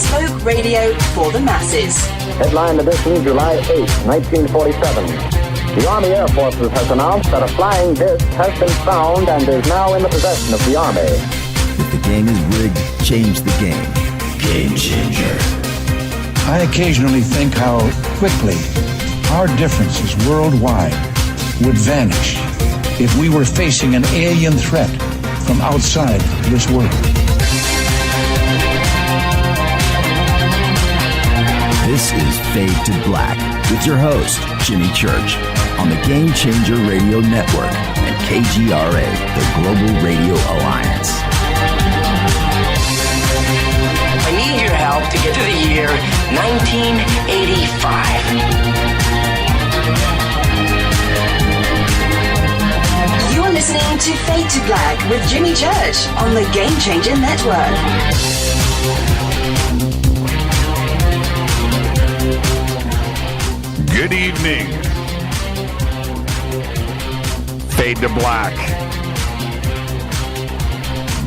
bespoke radio for the masses. Headline edition, July 8, 1947. The Army Air Forces has announced that a flying disc has been found and is now in the possession of the Army. If the game is rigged, change the game. Game changer. I occasionally think how quickly our differences worldwide would vanish if we were facing an alien threat from outside this world. This is Fade to Black with your host, Jimmy Church, on the Game Changer Radio Network and KGRA, the Global Radio Alliance. I need your help to get to the year 1985. You're listening to Fade to Black with Jimmy Church on the Game Changer Network. Good evening. Fade to Black.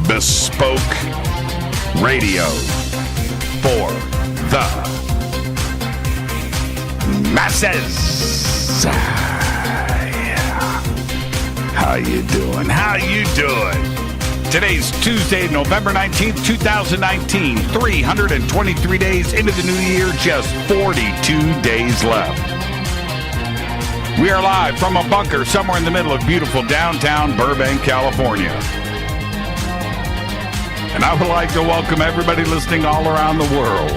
Bespoke radio for the masses. How you doing? How you doing? Today's Tuesday, November 19th, 2019. 323 days into the new year, just 42 days left. We are live from a bunker somewhere in the middle of beautiful downtown Burbank, California. And I would like to welcome everybody listening all around the world,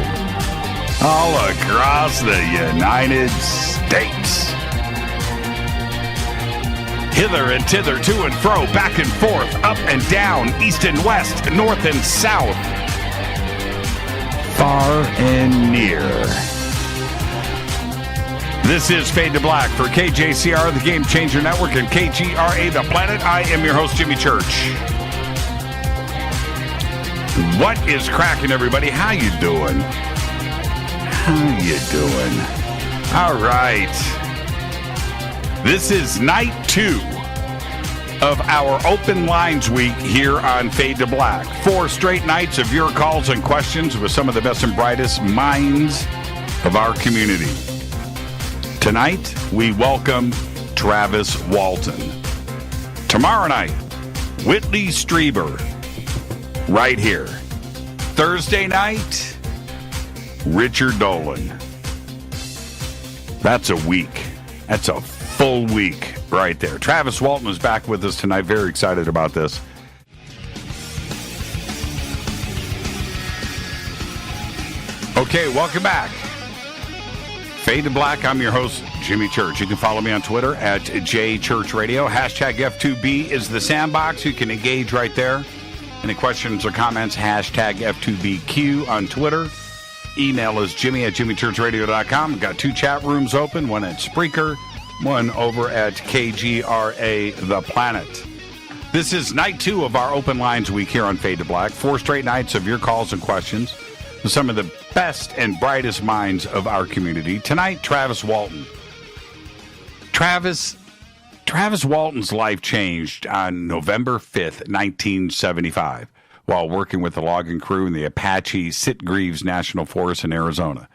all across the United States. Hither and thither, to and fro, back and forth, up and down, east and west, north and south, far and near. This is Fade to Black for KJCR, the Game Changer Network, and KGRA, the Planet. I am your host, Jimmy Church. What is cracking, everybody? How you doing? How you doing? All right. This is night 2 of our Open Lines Week here on Fade to Black. 4 straight nights of your calls and questions with some of the best and brightest minds of our community. Tonight, we welcome Travis Walton. Tomorrow night, Whitley Strieber, right here. Thursday night, Richard Dolan. That's a week. That's a full week right there. Travis Walton is back with us tonight. Very excited about this. Okay, welcome back. Fade to Black. I'm your host, Jimmy Church. You can follow me on Twitter at JChurchRadio. Hashtag F2B is the sandbox. You can engage right there. Any questions or comments, hashtag F2BQ on Twitter. Email is jimmy@jimmychurchradio.com. We've got 2 chat rooms open, one at Spreaker, one over at KGRA, The Planet. This is night 2 of our Open Lines Week here on Fade to Black. 4 straight nights of your calls and questions with some of the best and brightest minds of our community. Tonight, Travis Walton. Travis Walton's life changed on November 5th, 1975, while working with the logging crew in the Apache-Sitgreaves National Forest in Arizona.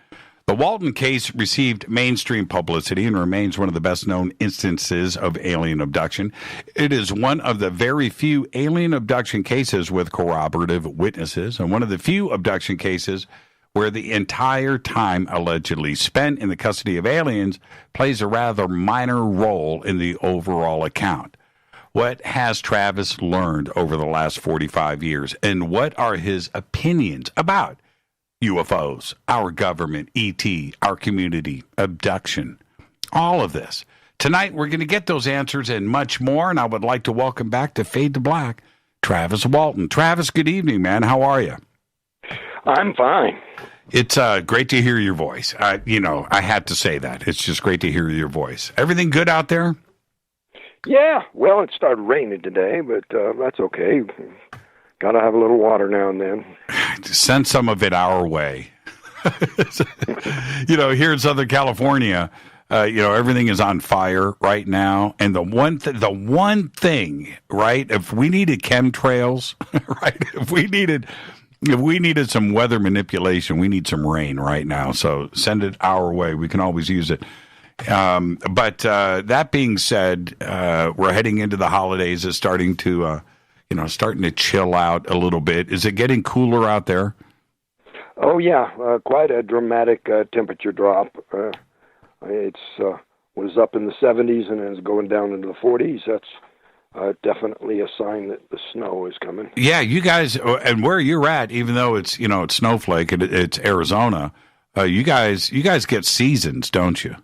The Walton case received mainstream publicity and remains one of the best-known instances of alien abduction. It is one of the very few alien abduction cases with corroborative witnesses, and one of the few abduction cases where the entire time allegedly spent in the custody of aliens plays a rather minor role in the overall account. What has Travis learned over the last 45 years, and what are his opinions about UFOs, our government, ET, our community, abduction, all of this? Tonight, we're going to get those answers and much more, and I would like to welcome back to Fade to Black, Travis Walton. Travis, good evening, man. How are you? I'm fine. It's great to hear your voice. I had to say that. It's just great to hear your voice. Everything good out there? Yeah, well, it started raining today, but that's okay. Got to have a little water now and then. Send some of it our way. Here in Southern California, everything is on fire right now. And the one thing, right, if we needed chemtrails, right, if we needed If we needed some weather manipulation, we need some rain right now. So send it our way. We can always use it. But that being said, we're heading into the holidays. It's starting to, starting to chill out a little bit. Is it getting cooler out there? Oh yeah, quite a dramatic temperature drop. It's was up in the 70s and is going down into the 40s. That's definitely a sign that the snow is coming. Yeah, you guys, and where you're at, even though it's it's snowflake and it's Arizona, you guys get seasons, don't you?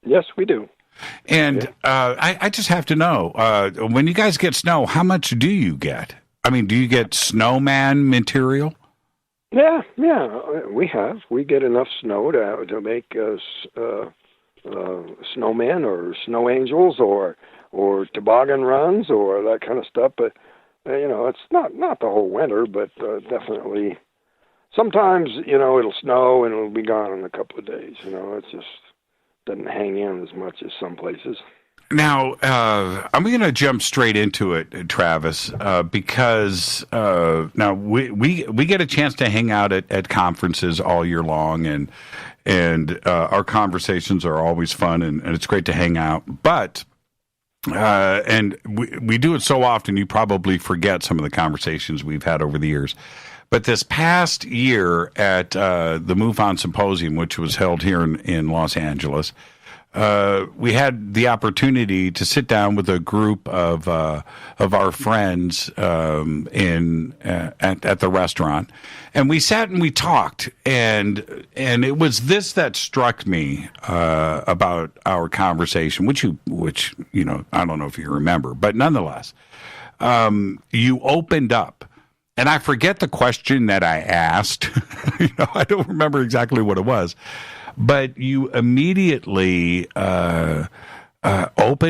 Yes, we do. And I just have to know, when you guys get snow, how much do you get? I mean, do you get snowman material? Yeah, we have. We get enough snow to make snowmen or snow angels or toboggan runs or that kind of stuff. But it's not the whole winter, but definitely. Sometimes it'll snow and it'll be gone in a couple of days. It just doesn't hang in as much as some places. Now, I'm going to jump straight into it, Travis, because now we get a chance to hang out at conferences all year long, and our conversations are always fun, and it's great to hang out. But and we do it so often, you probably forget some of the conversations we've had over the years. But this past year at the MUFON Symposium, which was held here in Los Angeles, we had the opportunity to sit down with a group of our friends at the restaurant, and we sat and we talked, and it was this that struck me about our conversation, which I don't know if you remember, but nonetheless, you opened up. And I forget the question that I asked. I don't remember exactly what it was. But you immediately opened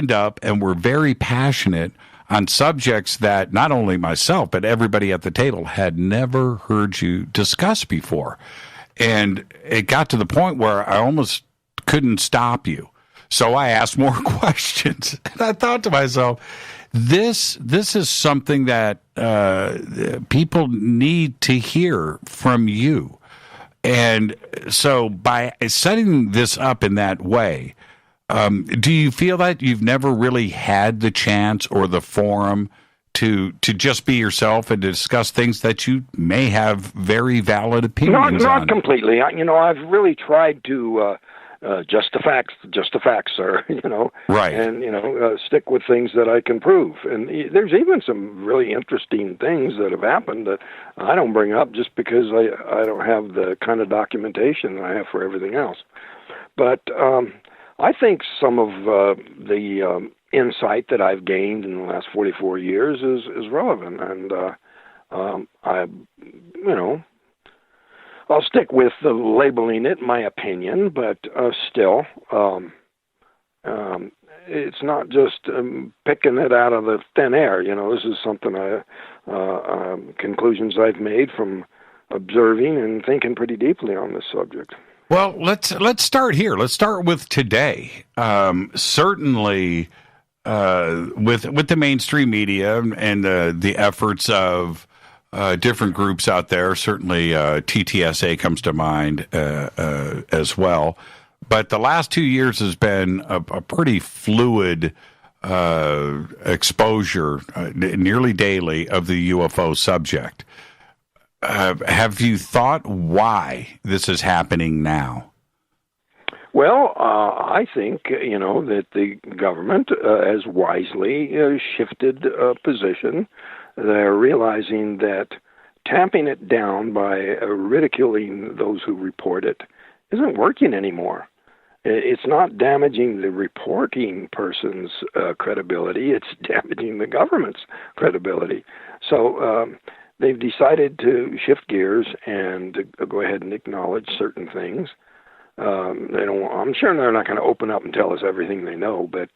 up and were very passionate on subjects that not only myself, but everybody at the table had never heard you discuss before. And it got to the point where I almost couldn't stop you. So I asked more questions. And I thought to myself, this is something that people need to hear from you. And so by setting this up in that way, do you feel that you've never really had the chance or the forum to just be yourself and to discuss things that you may have very valid opinions on? Not completely. I've really tried to just the facts, sir. Right, and stick with things that I can prove. And there's even some really interesting things that have happened that I don't bring up just because I don't have the kind of documentation that I have for everything else. But I think some of the insight that I've gained in the last 44 years is relevant, and I'll stick with the labeling it my opinion, but still, it's not just picking it out of the thin air. This is something conclusions I've made from observing and thinking pretty deeply on this subject. Well, let's start here. Let's start with today. Certainly, with the mainstream media and the efforts of different groups out there, certainly TTSA comes to mind as well. But the last 2 years has been a pretty fluid exposure, nearly daily, of the UFO subject. Have you thought why this is happening now? Well, I think, that the government has wisely shifted position. They're realizing that tamping it down by ridiculing those who report it isn't working anymore. It's not damaging the reporting person's credibility. It's damaging the government's credibility. So they've decided to shift gears and to go ahead and acknowledge certain things. I'm sure they're not going to open up and tell us everything they know, but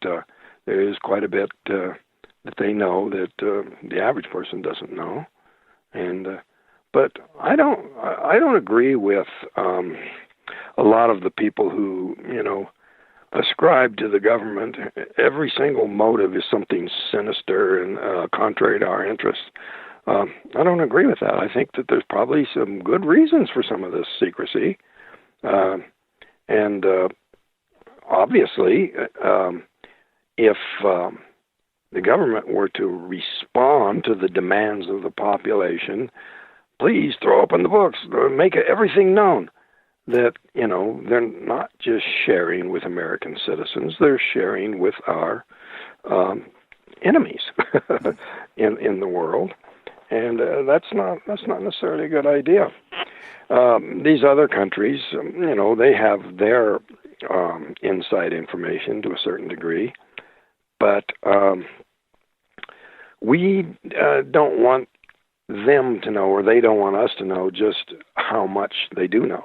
there is quite a bit that they know that the average person doesn't know. And but I don't agree with a lot of the people who ascribe to the government. Every single motive is something sinister and contrary to our interests. I don't agree with that. I think that there's probably some good reasons for some of this secrecy. And obviously, if the government were to respond to the demands of the population, please throw open the books, make everything known, that, they're not just sharing with American citizens, they're sharing with our enemies in the world. And that's not necessarily a good idea. These other countries, they have their inside information to a certain degree, but we don't want them to know, or they don't want us to know, just how much they do know.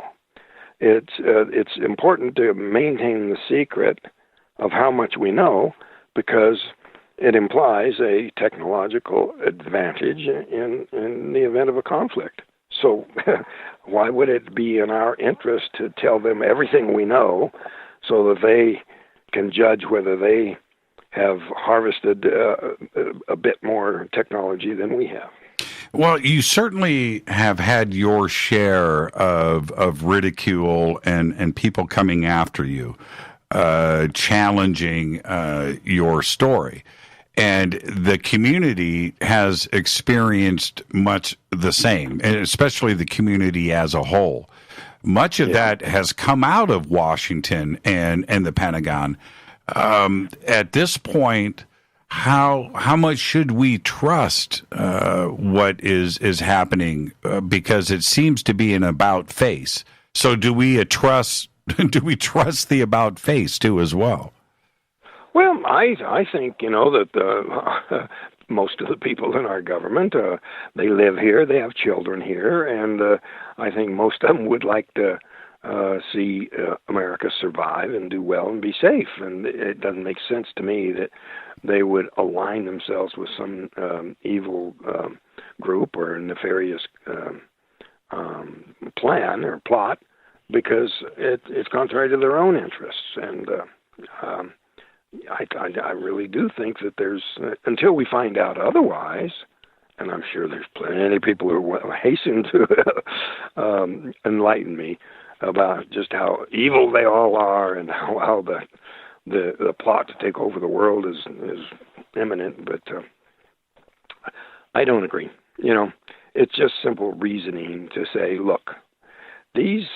It's important to maintain the secret of how much we know, because it implies a technological advantage in the event of a conflict. So why would it be in our interest to tell them everything we know so that they can judge whether they have harvested a bit more technology than we have? Well, you certainly have had your share of ridicule and people coming after you, challenging your story. And the community has experienced much the same, and especially the community as a whole. Much of that has come out of Washington and the Pentagon. At this point, how much should we trust what is happening? Because it seems to be an about face. So do we trust the about face too as well? Well, I think, that most of the people in our government, they live here, they have children here, and I think most of them would like to see America survive and do well and be safe. And it doesn't make sense to me that they would align themselves with some evil group or nefarious plan or plot, because it's contrary to their own interests. And I really do think that there's, until we find out otherwise, and I'm sure there's plenty of people who will hasten to enlighten me about just how evil they all are and how the plot to take over the world is imminent. But I don't agree. It's just simple reasoning to say, look, these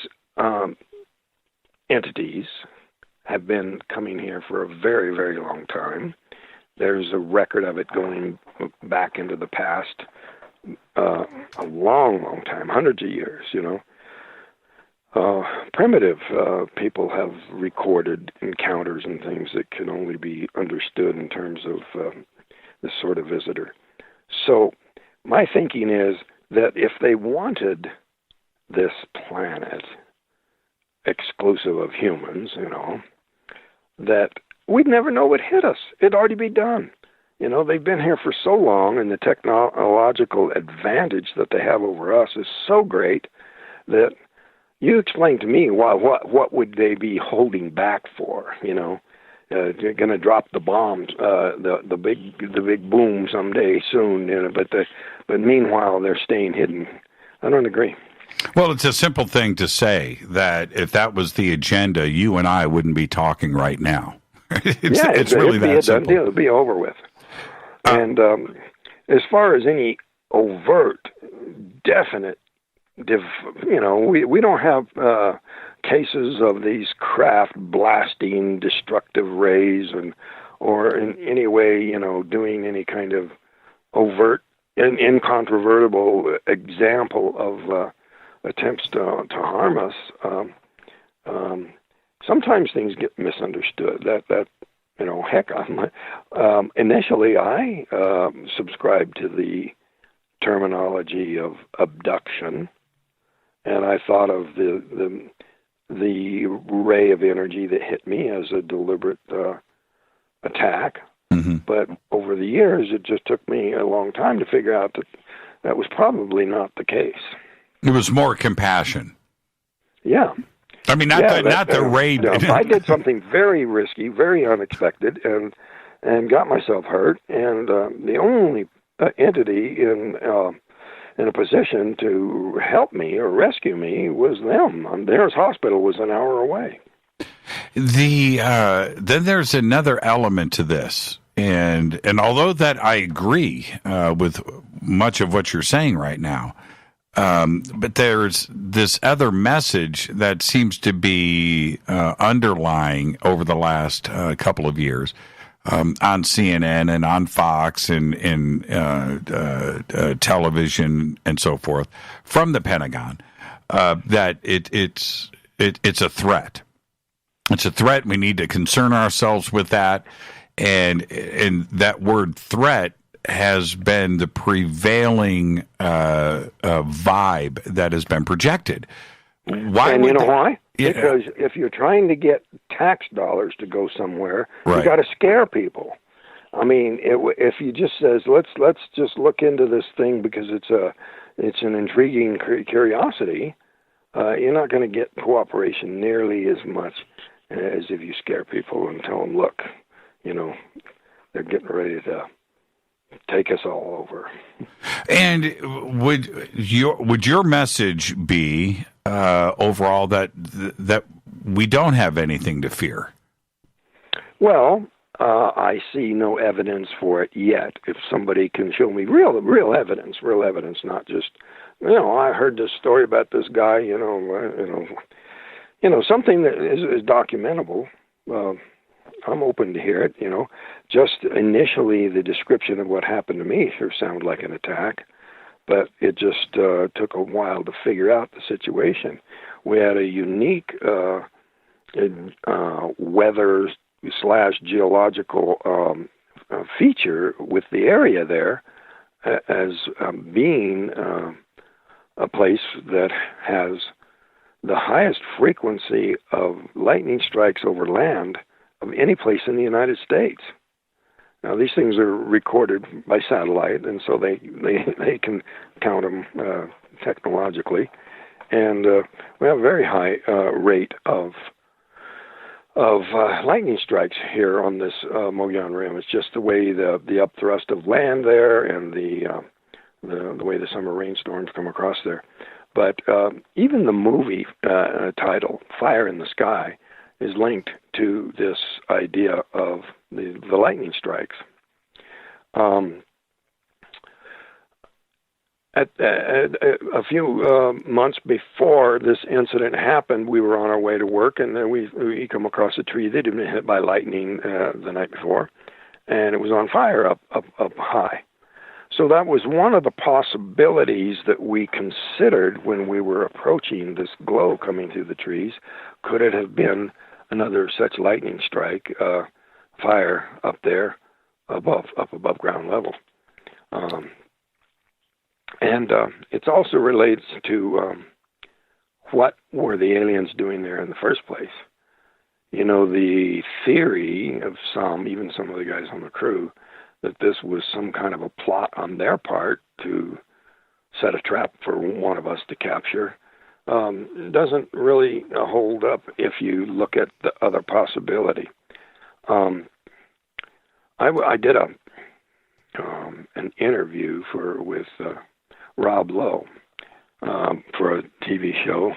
entities have been coming here for a very, very long time. There's a record of it going back into the past a long, long time, hundreds of years, Primitive people have recorded encounters and things that can only be understood in terms of this sort of visitor. So my thinking is that if they wanted this planet exclusive of humans, that we'd never know what hit us. It'd already be done. They've been here for so long, and the technological advantage that they have over us is so great that you explain to me what would they be holding back for? They're going to drop the bombs, the big boom someday soon. But meanwhile they're staying hidden. I don't agree. Well, it's a simple thing to say that if that was the agenda, you and I wouldn't be talking right now. It's really that simple. Done deal. It'd be over with. And as far as any overt, definite, we don't have cases of these craft blasting destructive rays or in any way, doing any kind of overt and incontrovertible example of attempts to harm us. Sometimes things get misunderstood. Initially I subscribed to the terminology of abduction, and I thought of the ray of energy that hit me as a deliberate attack. Mm-hmm. But over the years, it just took me a long time to figure out that was probably not the case. It was more compassion. Yeah. I mean, not the ray. If I did something very risky, very unexpected, and got myself hurt, and the only entity in a position to help me or rescue me was them. The nearest hospital was an hour away. Then there's another element to this, and although that I agree with much of what you're saying right now, but there's this other message that seems to be underlying over the last couple of years on CNN and on Fox and television and so forth from the Pentagon that it's a threat. It's a threat. We need to concern ourselves with that, and that word threat has been the prevailing vibe that has been projected. Why? And you know why? Yeah. Because if you're trying to get tax dollars to go somewhere, right. You got to scare people. I mean, if you just says let's just look into this thing because it's an intriguing curiosity, you're not going to get cooperation nearly as much as if you scare people and tell them, look, they're getting ready to take us all over. And would your message be overall that we don't have anything to fear? Well, I see no evidence for it yet. If somebody can show me real evidence, not just I heard this story about this guy, something that is documentable. I'm open to hear it, Just initially, the description of what happened to me sure sounded like an attack, but it just took a while to figure out the situation. We had a unique weather/geological feature with the area there as being a place that has the highest frequency of lightning strikes over land of any place in the United States. Now, these things are recorded by satellite, and so they can count them technologically. And we have a very high rate of lightning strikes here on this Mogollon Rim. It's just the way the upthrust of land there and the way the summer rainstorms come across there. But even the movie title, Fire in the Sky, is linked to this idea of the lightning strikes. At a few months before this incident happened, we were on our way to work, and then we come across a tree that had been hit by lightning the night before, and it was on fire up high. So that was one of the possibilities that we considered when we were approaching this glow coming through the trees. Could it have been another such lightning strike, fire up there, above ground level? And it also relates to what were the aliens doing there in the first place. The theory of even some of the guys on the crew, that this was some kind of a plot on their part to set a trap for one of us to capture, doesn't really hold up if you look at the other possibility. I did an interview with Rob Lowe for a TV show.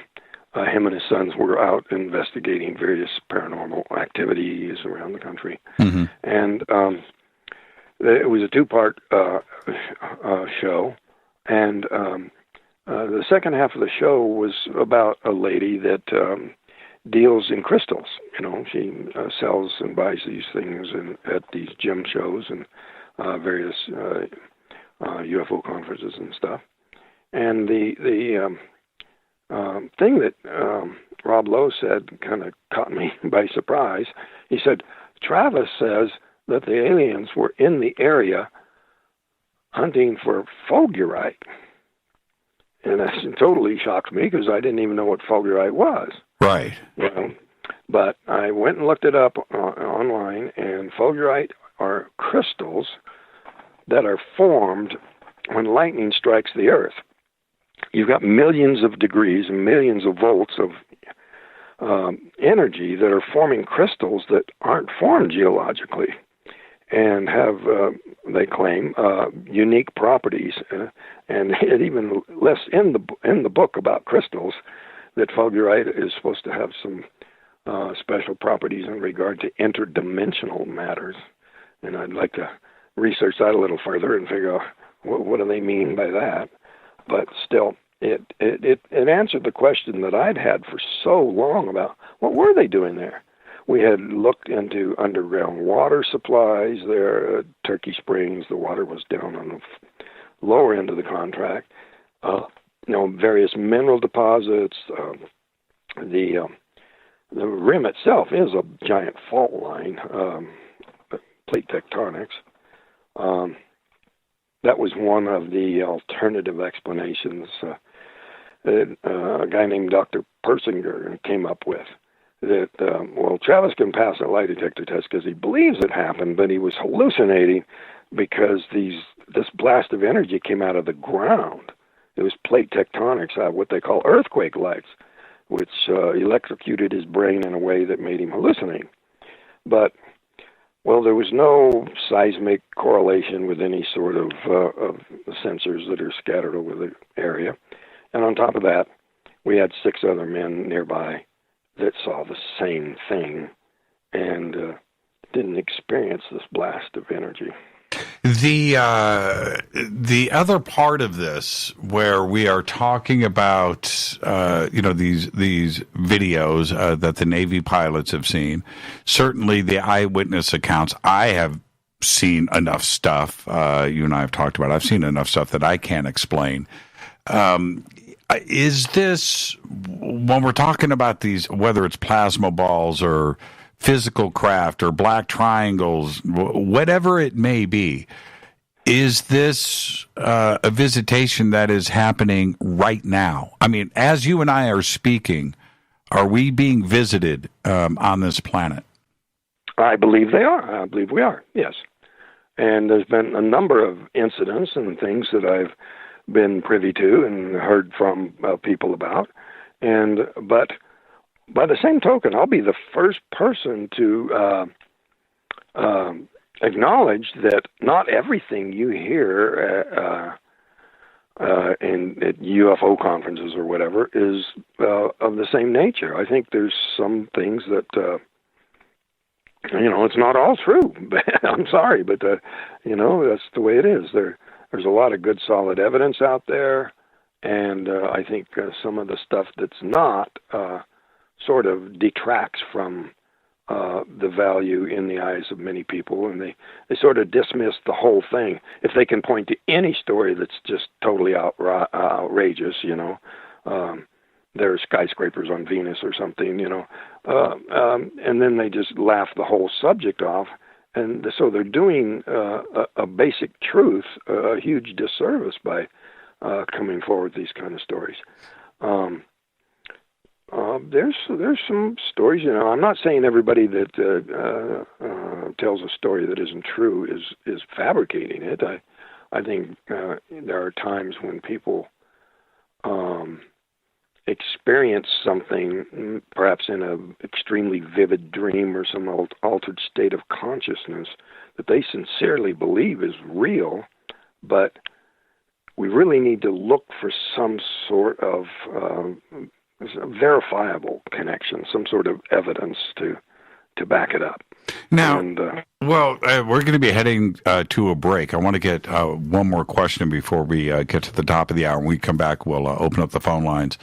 Him and his sons were out investigating various paranormal activities around the country. Mm-hmm. And it was a two-part show, and the second half of the show was about a lady that deals in crystals. She sells and buys these things at these gym shows and various UFO conferences and stuff. And the thing that Rob Lowe said kind of caught me by surprise. He said, Travis says that the aliens were in the area hunting for fulgurite. And that totally shocked me because I didn't even know what fulgurite was. Right. But I went and looked it up online, and fulgurite are crystals that are formed when lightning strikes the Earth. You've got millions of degrees and millions of volts of energy that are forming crystals that aren't formed geologically and have they claim, unique properties, and it even lists in the book about crystals that fulgurite is supposed to have some special properties in regard to interdimensional matters. And I'd like to research that a little further and figure out what do they mean by that. But still, it answered the question that I'd had for so long about what were they doing there. We had looked into underground water supplies there at Turkey Springs. The water was down on the lower end of the contract. Various mineral deposits. The rim itself is a giant fault line, plate tectonics. That was one of the alternative explanations that a guy named Dr. Persinger came up with. That, Travis can pass a lie detector test because he believes it happened, but he was hallucinating because this blast of energy came out of the ground. It was plate tectonics, what they call earthquake lights, which electrocuted his brain in a way that made him hallucinate. But, there was no seismic correlation with any sort of sensors that are scattered over the area. And on top of that, we had 6 other men nearby that saw the same thing and didn't experience this blast of energy. The other part of this, where we are talking about these videos that the Navy pilots have seen, certainly the eyewitness accounts. I have seen enough stuff. You and I have talked about it. I've seen enough stuff that I can't explain. Is this, when we're talking about these, whether it's plasma balls or physical craft or black triangles, whatever it may be, is this a visitation that is happening right now? I mean, as you and I are speaking, are we being visited on this planet? I believe they are. I believe we are, yes. And there's been a number of incidents and things that I've been privy to and heard from people about. But by the same token, I'll be the first person to acknowledge that not everything you hear at UFO conferences or whatever is of the same nature. I think there's some things that, it's not all true. I'm sorry, but, that's the way it is. There's a lot of good, solid evidence out there, and I think some of the stuff that's not sort of detracts from the value in the eyes of many people, and they sort of dismiss the whole thing. If they can point to any story that's just totally outrageous, there are skyscrapers on Venus or something, and then they just laugh the whole subject off. And so they're doing a basic truth a huge disservice by coming forward with these kind of stories. There's some stories, I'm not saying everybody that tells a story that isn't true is fabricating it. I think there are times when people experience something, perhaps in an extremely vivid dream or some altered state of consciousness, that they sincerely believe is real, but we really need to look for some sort of verifiable connection, some sort of evidence to back it up. Now, we're going to be heading to a break. I want to get one more question before we get to the top of the hour. When we come back, we'll open up the phone lines.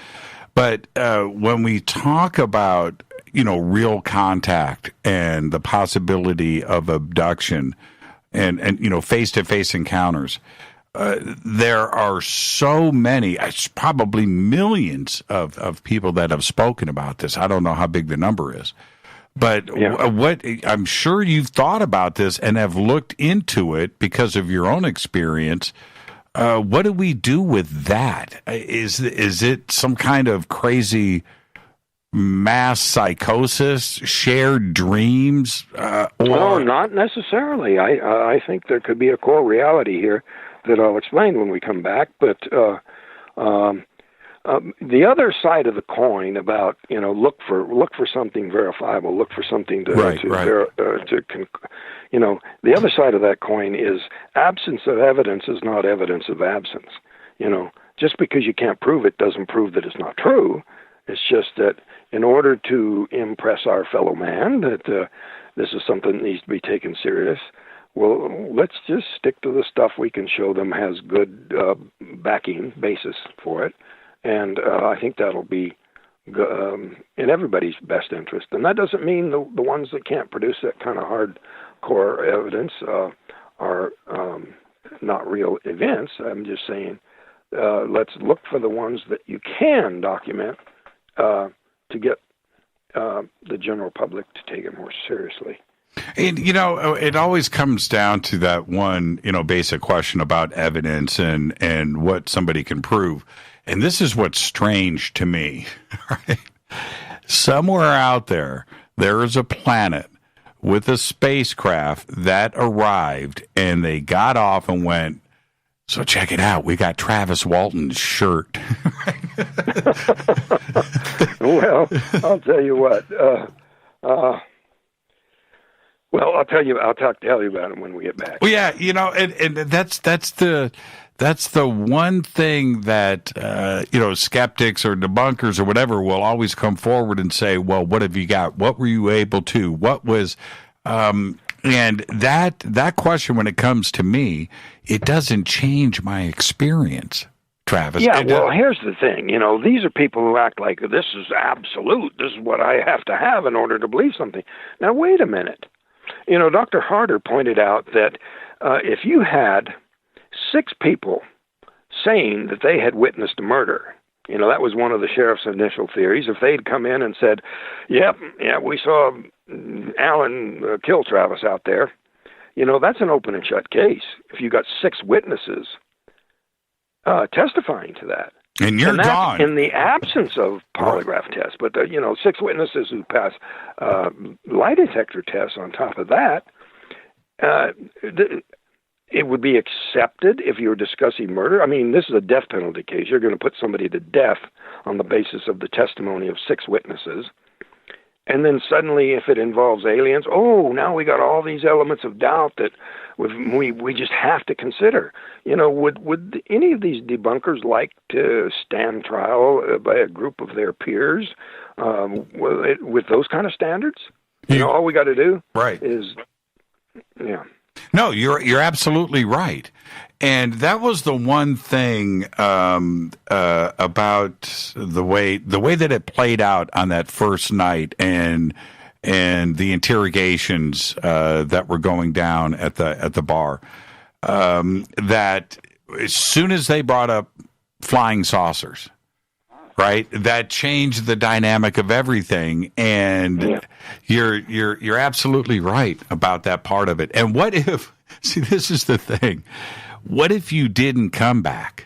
But when we talk about, real contact and the possibility of abduction and face-to-face encounters, there are so many, probably millions of people that have spoken about this. I don't know how big the number is. But what I'm sure you've thought about this and have looked into it because of your own experience. What do we do with that? Is it some kind of crazy mass psychosis, shared dreams? No, not necessarily. I think there could be a core reality here that I'll explain when we come back. But the other side of the coin about, look for something verifiable, look for something the other side of that coin is absence of evidence is not evidence of absence. Just because you can't prove it doesn't prove that it's not true. It's just that in order to impress our fellow man that this is something that needs to be taken serious, well, let's just stick to the stuff we can show them has good basis for it. And I think that'll be in everybody's best interest. And that doesn't mean the ones that can't produce that kind of hardcore evidence are not real events. I'm just saying let's look for the ones that you can document to get the general public to take it more seriously. And, it always comes down to that one, basic question about evidence and what somebody can prove. And this is what's strange to me, right? Somewhere out there is a planet with a spacecraft that arrived and they got off and went, so check it out. We got Travis Walton's shirt. Well, I'll tell you what. Well, I'll tell you about it when we get back. Well, yeah, and that's the one thing that skeptics or debunkers or whatever will always come forward and say, well, what have you got? What were you able to? What was and that question, when it comes to me, it doesn't change my experience, Travis. Yeah, well, here's the thing. These are people who act like this is absolute. This is what I have to have in order to believe something. Now, wait a minute. Dr. Harder pointed out that if you had 6 people saying that they had witnessed a murder, that was one of the sheriff's initial theories. If they'd come in and said, yeah, we saw Alan kill Travis out there, that's an open and shut case. If you got 6 witnesses testifying to that. And you're gone. In the absence of polygraph tests, but 6 witnesses who pass lie detector tests on top of that, it would be accepted if you were discussing murder. I mean, this is a death penalty case. You're going to put somebody to death on the basis of the testimony of 6 witnesses. And then suddenly, if it involves aliens, now we got all these elements of doubt that we just have to consider. Would any of these debunkers like to stand trial by a group of their peers with those kind of standards? All we got to do is, yeah. No, you're absolutely right. And that was the one thing about the way that it played out on that first night and the interrogations that were going down at the bar. That as soon as they brought up flying saucers, right, that changed the dynamic of everything. And you're absolutely right about that part of it. And what if? See, this is the thing. What if you didn't come back?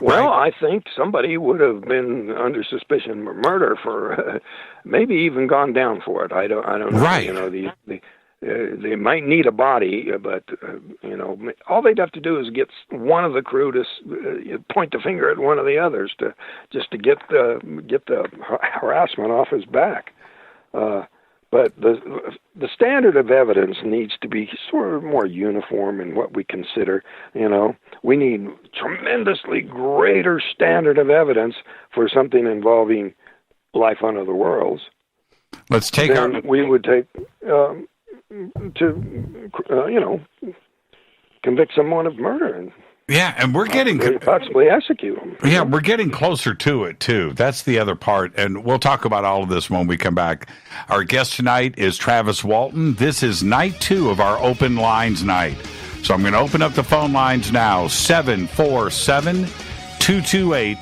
Well, I think somebody would have been under suspicion of murder for maybe even gone down for it. I don't know. Right. They might need a body, but all they'd have to do is get one of the crew to point the finger at one of the others to get the harassment off his back. But the standard of evidence needs to be sort of more uniform in what we consider. We need tremendously greater standard of evidence for something involving life on other worlds. Let's take we would take to convict someone of murder and and we're getting possibly execute them. Yeah, we're getting closer to it too. That's the other part, and we'll talk about all of this when we come back. Our guest tonight is Travis Walton. This is night 2 of our open lines night. So I'm going to open up the phone lines now. 747-228-2051.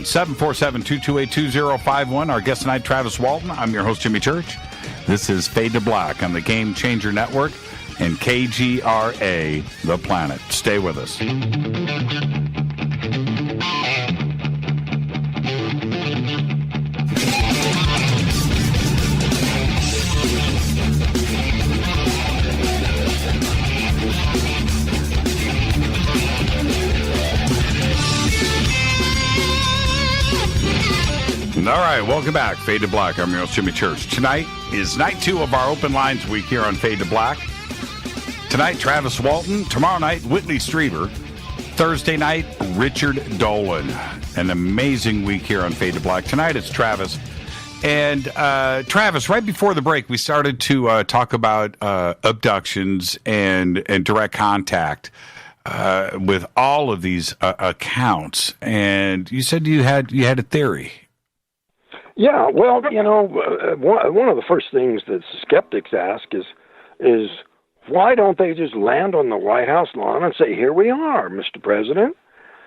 747-228-2051. Our guest tonight, Travis Walton. I'm your host, Jimmy Church. This is Fade to Black on the Game Changer Network and KGRA, The Planet. Stay with us. All right, welcome back. Fade to Black. I'm your host, Jimmy Church. Tonight is night 2 of our open lines week here on Fade to Black. Tonight, Travis Walton. Tomorrow night, Whitley Strieber. Thursday night, Richard Dolan. An amazing week here on Fade to Black. Tonight, it's Travis. And Travis, right before the break, we started to talk about abductions and direct contact with all of these accounts. And you said you had a theory. Yeah, well, one of the first things that skeptics ask is why don't they just land on the White House lawn and say, "Here we are, Mr. President"?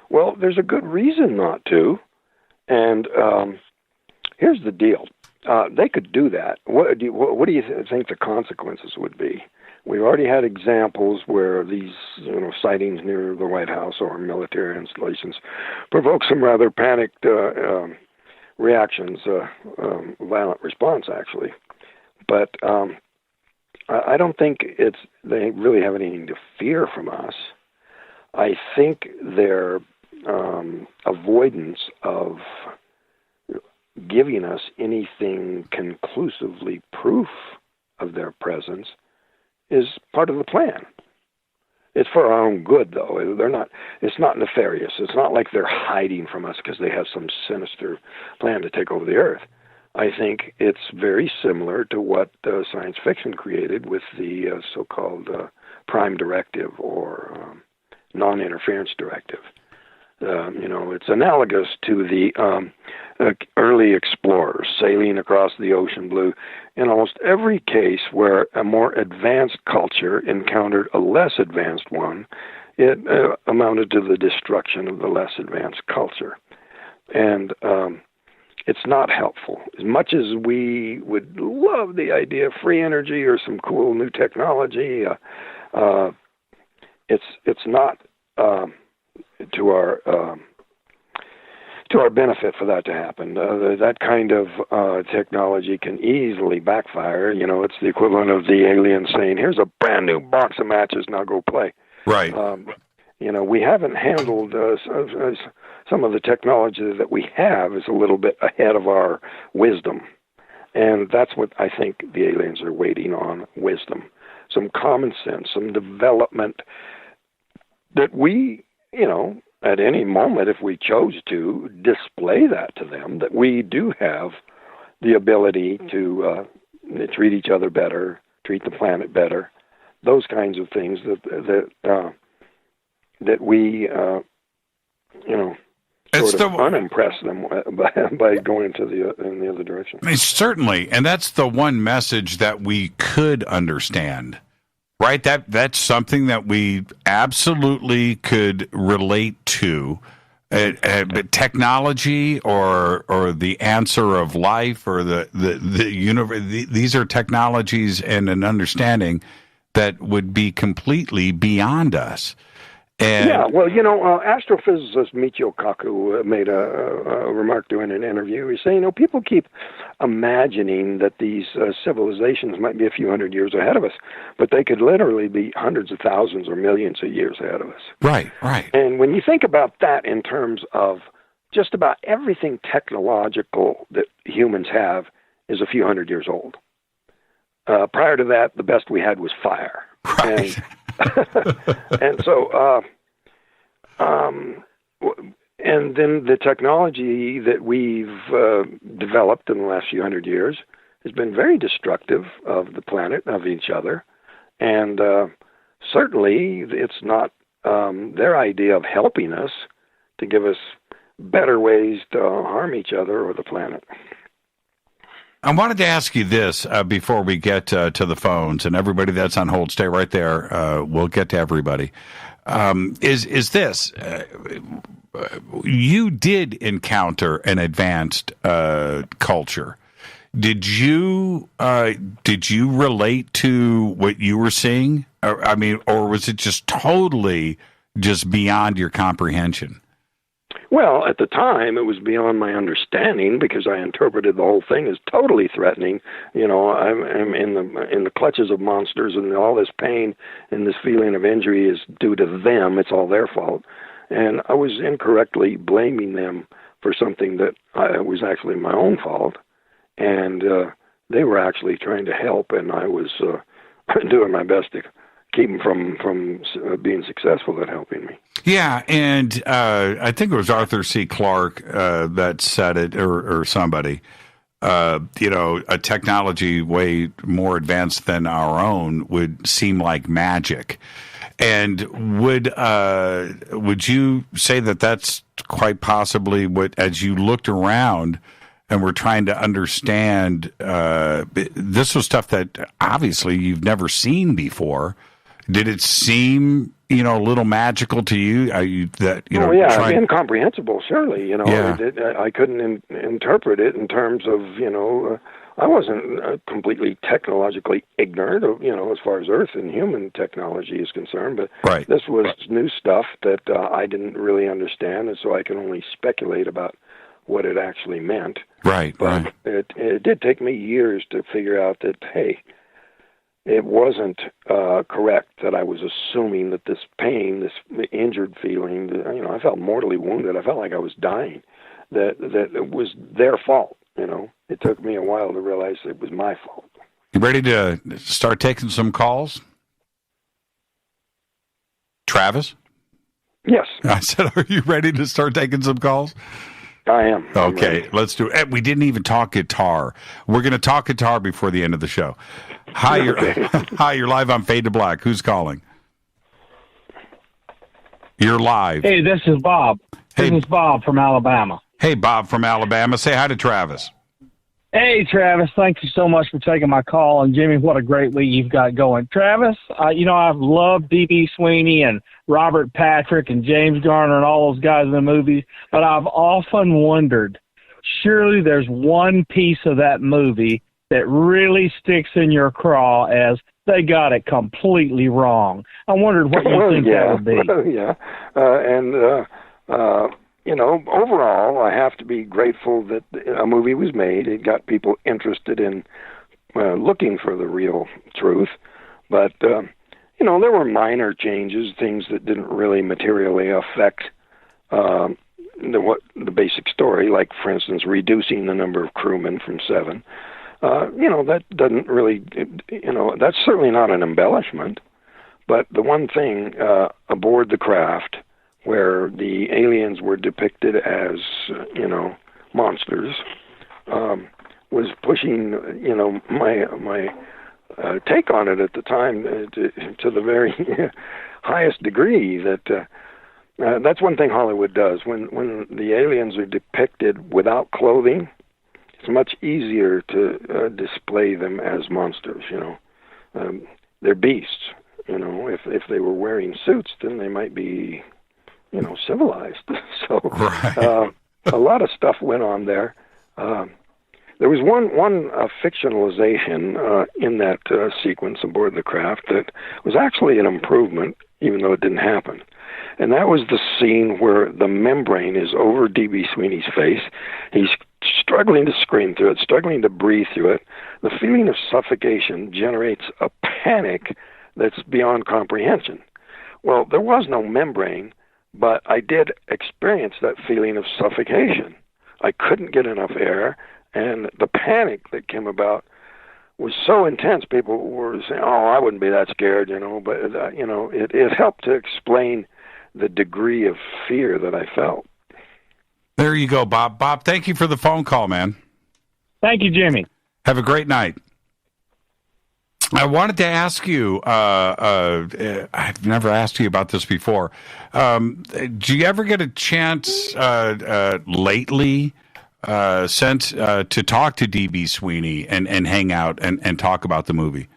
Well, there's a good reason not to. And here's the deal. They could do that. What do you think the consequences would be? We've already had examples where these sightings near the White House or military installations provoke some rather panicked reactions, violent response, actually. But I don't think they really have anything to fear from us. I think their avoidance of giving us anything conclusively proof of their presence is part of the plan. It's for our own good, though. It's not nefarious. It's not like they're hiding from us because they have some sinister plan to take over the earth. I think it's very similar to what science fiction created with the so-called Prime Directive or non-interference directive. It's analogous to the early explorers sailing across the ocean blue. In almost every case where a more advanced culture encountered a less advanced one, it amounted to the destruction of the less advanced culture. And it's not helpful. As much as we would love the idea of free energy or some cool new technology, it's not to our benefit for that to happen. That kind of technology can easily backfire. It's the equivalent of the aliens saying, "Here's a brand new box of matches, now go play." Right. We haven't handled some of the technology that we have is a little bit ahead of our wisdom. And that's what I think the aliens are waiting on, wisdom. Some common sense, some development that we, at any moment, if we chose to, display that to them, that we do have the ability to treat each other better, treat the planet better, those kinds of things that we, sort of unimpress them by going into in the other direction. Certainly, and that's the one message that we could understand. Right, that's something that we absolutely could relate to. Technology or the answer of life or the universe. These are technologies and an understanding that would be completely beyond us. And yeah, well, astrophysicist Michio Kaku made a remark during an interview. He's saying, people keep imagining that these civilizations might be a few hundred years ahead of us, but they could literally be hundreds of thousands or millions of years ahead of us. Right, right. And when you think about that in terms of just about everything technological that humans have is a few hundred years old. Prior to that, the best we had was fire. Right. And so, and then the technology that we've developed in the last few hundred years has been very destructive of the planet, of each other, and certainly it's not their idea of helping us to give us better ways to harm each other or the planet. I wanted to ask you this before we get to the phones, and everybody that's on hold, stay right there. We'll get to everybody. Is this, you did encounter an advanced culture. Did you relate to what you were seeing? Or was it just totally just beyond your comprehension? Well, at the time, it was beyond my understanding because I interpreted the whole thing as totally threatening. I'm in the clutches of monsters, and all this pain and this feeling of injury is due to them. It's all their fault. And I was incorrectly blaming them for something that was actually my own fault, and they were actually trying to help, and I was doing my best to keep them from being successful at helping me. Yeah, and I think it was Arthur C. Clarke that said it, or somebody. A technology way more advanced than our own would seem like magic. And would you say that that's quite possibly what, as you looked around and were trying to understand, this was stuff that obviously you've never seen before. Did it seem, a little magical to you? Incomprehensible, surely. Yeah. I couldn't interpret it in terms of, I wasn't completely technologically ignorant of, as far as Earth and human technology is concerned, but right. This was new stuff that I didn't really understand, and so I can only speculate about what it actually meant. Right, but right. It did take me years to figure out that, hey, it wasn't correct that I was assuming that this pain, this injured feeling, I felt mortally wounded. I felt like I was dying, that it was their fault. It took me a while to realize it was my fault. You ready to start taking some calls? Travis? Yes. I said, are you ready to start taking some calls? I am. Okay, let's do it. We didn't even talk guitar. We're going to talk guitar before the end of the show. Hi, you're live on Fade to Black. Who's calling? You're live. Hey, this is Bob. Hey. This is Bob from Alabama. Hey, Bob from Alabama. Say hi to Travis. Hey, Travis. Thank you so much for taking my call. And, Jimmy, what a great week you've got going. Travis, I've loved D.B. Sweeney and Robert Patrick and James Garner and all those guys in the movies, but I've often wondered, surely there's one piece of that movie that really sticks in your craw as they got it completely wrong. I wondered what you think that would be. Overall, I have to be grateful that a movie was made. It got people interested in looking for the real truth. But, there were minor changes, things that didn't really materially affect the basic story, like, for instance, reducing the number of crewmen from 7. That doesn't really, that's certainly not an embellishment. But the one thing aboard the craft where the aliens were depicted as, monsters, was pushing, my take on it at the time to the very highest degree. That's one thing Hollywood does. When the aliens are depicted without clothing, it's much easier to display them as monsters. They're beasts. If they were wearing suits, then they might be, civilized. So right. A lot of stuff went on there. There was one fictionalization in that sequence aboard the craft that was actually an improvement, even though it didn't happen. And that was the scene where the membrane is over D.B. Sweeney's face. He's struggling to scream through it, struggling to breathe through it. The feeling of suffocation generates a panic that's beyond comprehension. Well, there was no membrane, but I did experience that feeling of suffocation. I couldn't get enough air, and the panic that came about was so intense. People were saying, "Oh, I wouldn't be that scared," but it helped to explain the degree of fear that I felt. There you go, Bob. Bob, thank you for the phone call, man. Thank you, Jimmy. Have a great night. I wanted to ask you, I've never asked you about this before. Do you ever get a chance lately to talk to D.B. Sweeney and hang out and talk about the movie?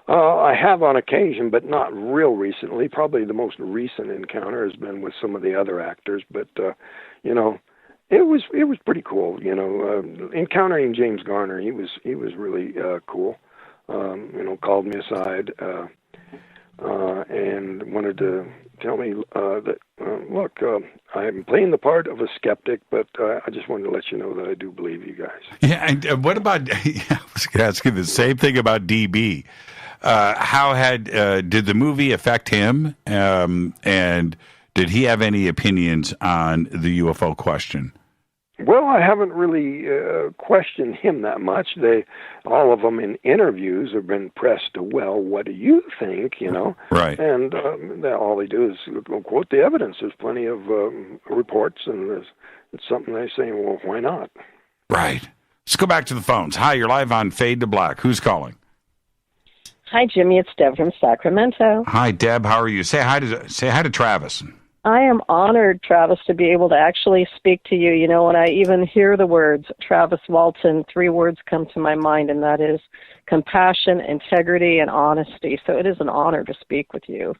I have on occasion, but not real recently. Probably the most recent encounter has been with some of the other actors, but it was pretty cool. Encountering James Garner, he was really cool. Called me aside and wanted to tell me that look, I'm playing the part of a skeptic, but I just wanted to let you know that I do believe you guys. Yeah, and what about? I was going to ask you the same thing about DB. How did the movie affect him? And did he have any opinions on the UFO question? Well, I haven't really questioned him that much. All of them in interviews have been pressed to, well, what do you think, Right. And all they do is quote the evidence. There's plenty of reports, and it's something they say, well, why not? Right. Let's go back to the phones. Hi, you're live on Fade to Black. Who's calling? Hi, Jimmy. It's Deb from Sacramento. Hi, Deb. How are you? Say hi to Travis. I am honored, Travis, to be able to actually speak to you. When I even hear the words Travis Walton, 3 words come to my mind, and that is compassion, integrity, and honesty. So it is an honor to speak with you.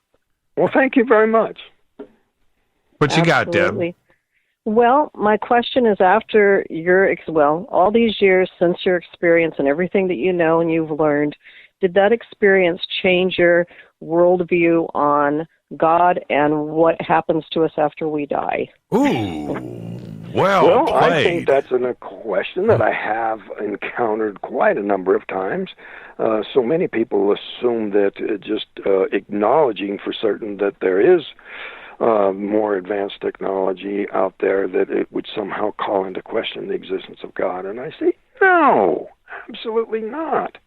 Well, thank you very much. What you got, Deb? Well, my question is, after all these years since your experience and everything that you know and you've learned, did that experience change your worldview on God and what happens to us after we die? Ooh, well played. I think that's a question that I have encountered quite a number of times. So many people assume that just acknowledging for certain that there is more advanced technology out there, that it would somehow call into question the existence of God. And I say, no, absolutely not.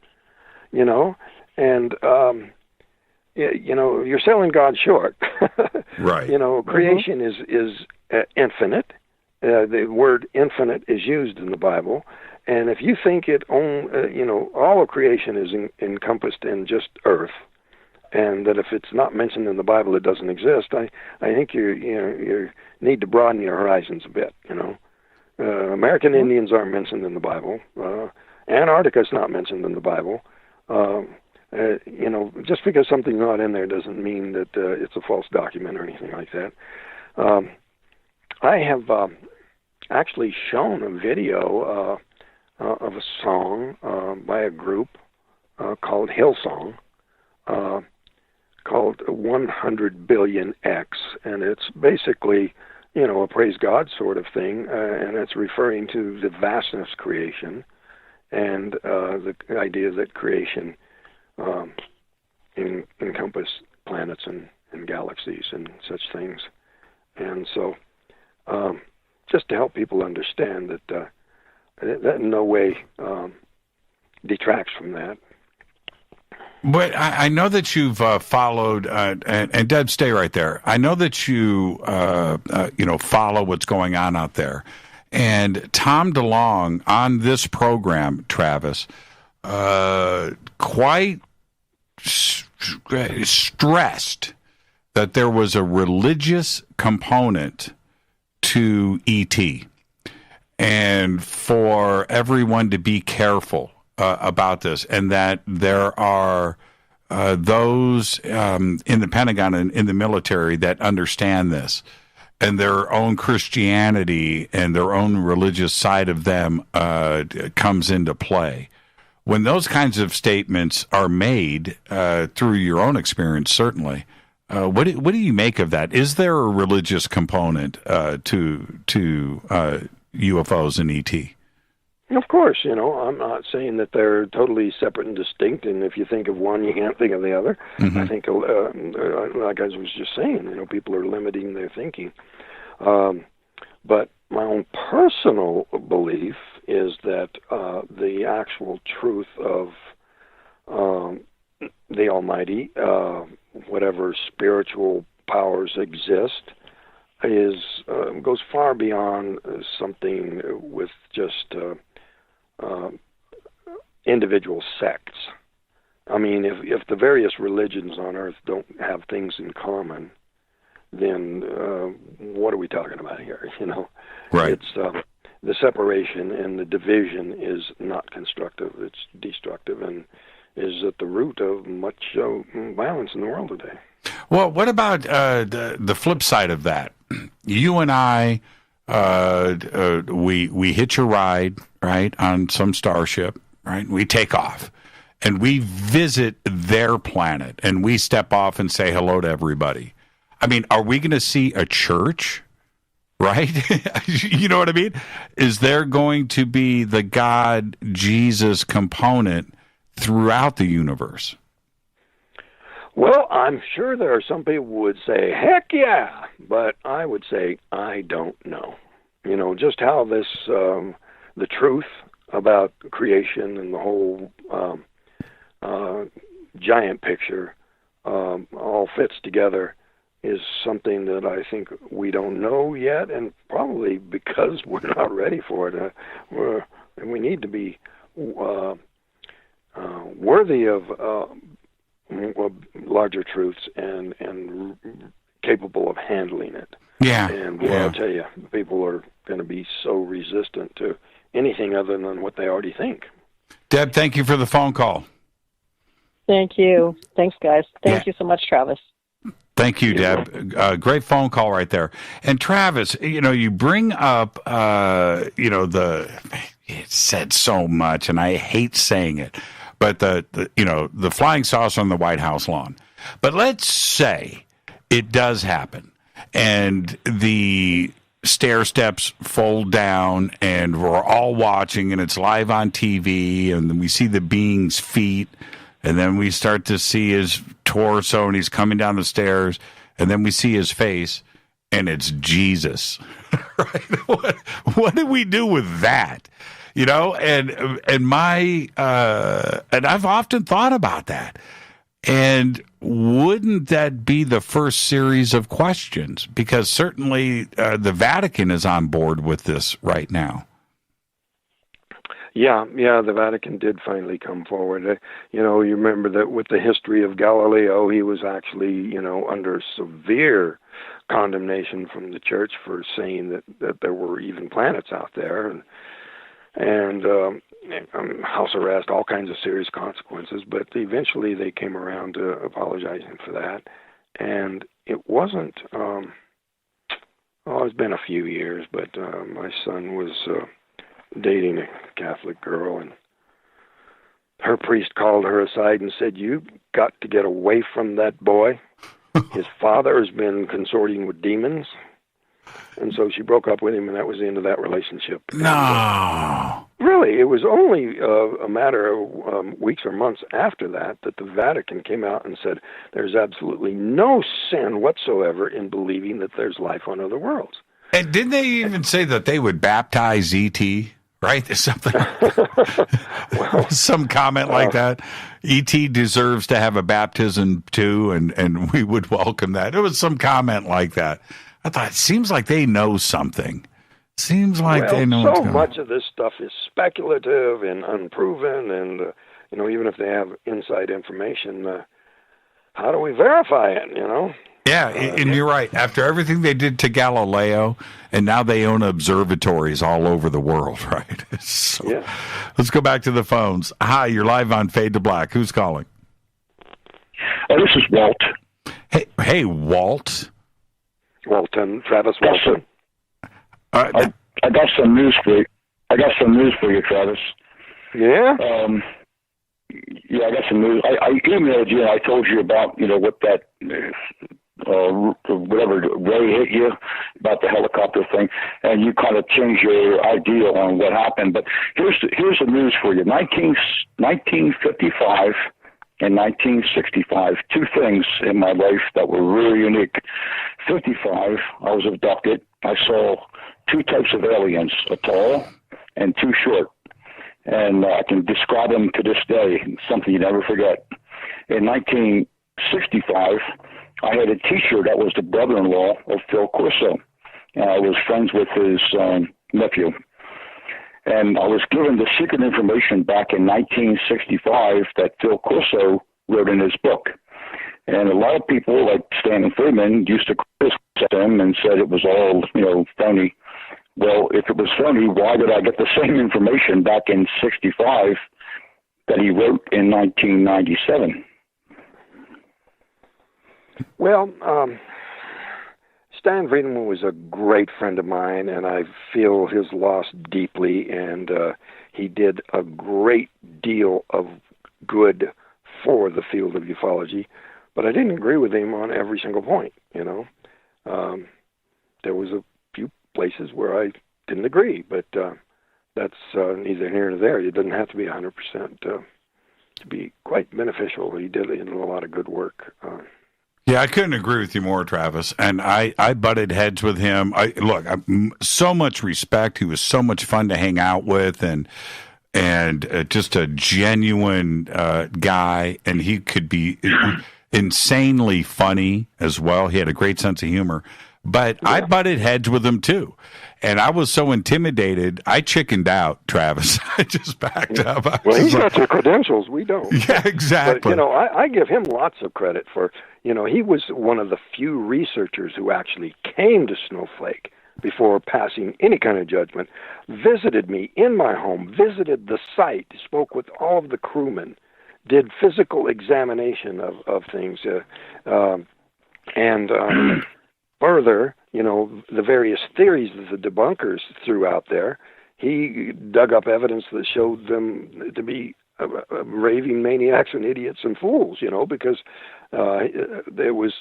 And you're selling God short. Right. Creation is infinite. The word infinite is used in the Bible, and if you think all of creation is encompassed in just Earth, and that if it's not mentioned in the Bible, it doesn't exist, I think you need to broaden your horizons a bit. American Indians aren't mentioned in the Bible. Antarctica is not mentioned in the Bible. Just because something's not in there doesn't mean that it's a false document or anything like that. I have actually shown a video of a song by a group called Hillsong, called 100 Billion X, and it's basically, a praise God sort of thing, and it's referring to the vastness of creation and the idea that creation encompass planets and galaxies and such things. And so just to help people understand that in no way detracts from that. But I know that you've followed, and Deb, stay right there. I know that you, follow what's going on out there. And Tom DeLonge on this program, Travis, quite stressed that there was a religious component to ET, and for everyone to be careful about this, and that there are those in the Pentagon and in the military that understand this, and their own Christianity and their own religious side of them comes into play. When those kinds of statements are made through your own experience, certainly, what do you make of that? Is there a religious component to UFOs and ET? Of course, I'm not saying that they're totally separate and distinct, and if you think of one, you can't think of the other. Mm-hmm. I think, like I was just saying, people are limiting their thinking. But my own personal belief is that the actual truth of the Almighty, whatever spiritual powers exist, goes far beyond something with just individual sects. I mean, if the various religions on Earth don't have things in common, then what are we talking about here? Right. It's the separation and the division is not constructive; it's destructive, and is at the root of much violence in the world today. Well, what about the flip side of that? You and I, we hitch a ride, right, on some starship, right? We take off, and we visit their planet, and we step off and say hello to everybody. I mean, are we going to see a church, right? You know what I mean? Is there going to be the God, Jesus component throughout the universe? Well, I'm sure there are some people who would say, heck yeah, but I would say, I don't know. just how this, the truth about creation and the whole giant picture all fits together is something that I think we don't know yet, and probably because we're not ready for it. We need to be worthy of larger truths and capable of handling it. Yeah. And I'll tell you, people are going to be so resistant to anything other than what they already think. Deb, thank you for the phone call. Thank you. Thanks, guys. Thank you so much, Travis. Thank you, Deb. Great phone call right there. And Travis, you bring up, it said so much, and I hate saying it, but the flying saucer on the White House lawn. But let's say it does happen, and the stair steps fold down, and we're all watching, and it's live on TV, and then we see the being's feet, and then we start to see his torso, and he's coming down the stairs, and then we see his face, and it's Jesus. Right? What do we do with that? And I've often thought about that. And wouldn't that be the first series of questions? Because certainly the Vatican is on board with this right now. Yeah, the Vatican did finally come forward. You remember that with the history of Galileo, he was actually, under severe condemnation from the church for saying that there were even planets out there, and house arrest, all kinds of serious consequences. But eventually they came around to apologizing for that. And it wasn't, it's been a few years, but my son was dating a Catholic girl, and her priest called her aside and said, "You've got to get away from that boy. His father has been consorting with demons." And so she broke up with him, and that was the end of that relationship. No. Really, it was only a matter of weeks or months after that the Vatican came out and said there's absolutely no sin whatsoever in believing that there's life on other worlds. And didn't they even say that they would baptize E.T., right? There's something, some comment like that. E.T. deserves to have a baptism too, and we would welcome that. It was some comment like that. I thought, it seems like they know something. Seems like they know so what's going on. much of this stuff is speculative and unproven, and even if they have inside information, how do we verify it? Yeah, and you're right. After everything they did to Galileo, and now they own observatories all over the world, right? So, let's go back to the phones. Hi, you're live on Fade to Black. Who's calling? This is Walt. Hey, Walt. Walton, Travis Walton. I got some news for you. Travis. Yeah? I got some news. I emailed you, and I told you about, what that, whatever ray hit you, about the helicopter thing, and you kind of changed your idea on what happened. But here's the news for you. 1955 and 1965, two things in my life that were really unique. 55, I was abducted. I saw two types of aliens, a tall and two short. And I can describe them to this day, something you never forget. In 1965, I had a teacher that was the brother-in-law of Phil Corso, and I was friends with his nephew. And I was given the secret information back in 1965 that Phil Corso wrote in his book. And a lot of people, like Stanton Friedman, used to criticize him and said it was all, phony. Well, if it was phony, why did I get the same information back in 65 that he wrote in 1997? Well, Stan Friedman was a great friend of mine, and I feel his loss deeply, and he did a great deal of good for the field of ufology, but I didn't agree with him on every single point, There was a few places where I didn't agree, but that's neither here nor there. It doesn't have to be 100% to be quite beneficial. He did a lot of good work. Yeah, I couldn't agree with you more, Travis. And I butted heads with him. So much respect. He was so much fun to hang out with, and just a genuine guy. And he could be insanely funny as well. He had a great sense of humor. But yeah. I butted heads with him too. And I was so intimidated, I chickened out, Travis. I just backed up. Well, he's got the credentials. We don't. Yeah, exactly. But, I give him lots of credit for, he was one of the few researchers who actually came to Snowflake before passing any kind of judgment, visited me in my home, visited the site, spoke with all of the crewmen, did physical examination of things, and further, the various theories that the debunkers threw out there, he dug up evidence that showed them to be raving maniacs and idiots and fools, because there was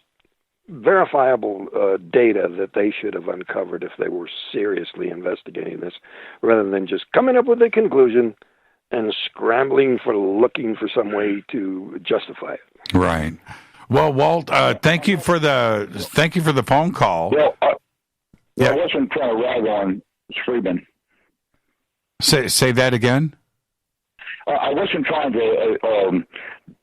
verifiable data that they should have uncovered if they were seriously investigating this, rather than just coming up with a conclusion and scrambling for looking for some way to justify it. Right. Well, Walt, thank you for the phone call. Well, I wasn't trying to rag on Friedman. Say that again. I wasn't trying to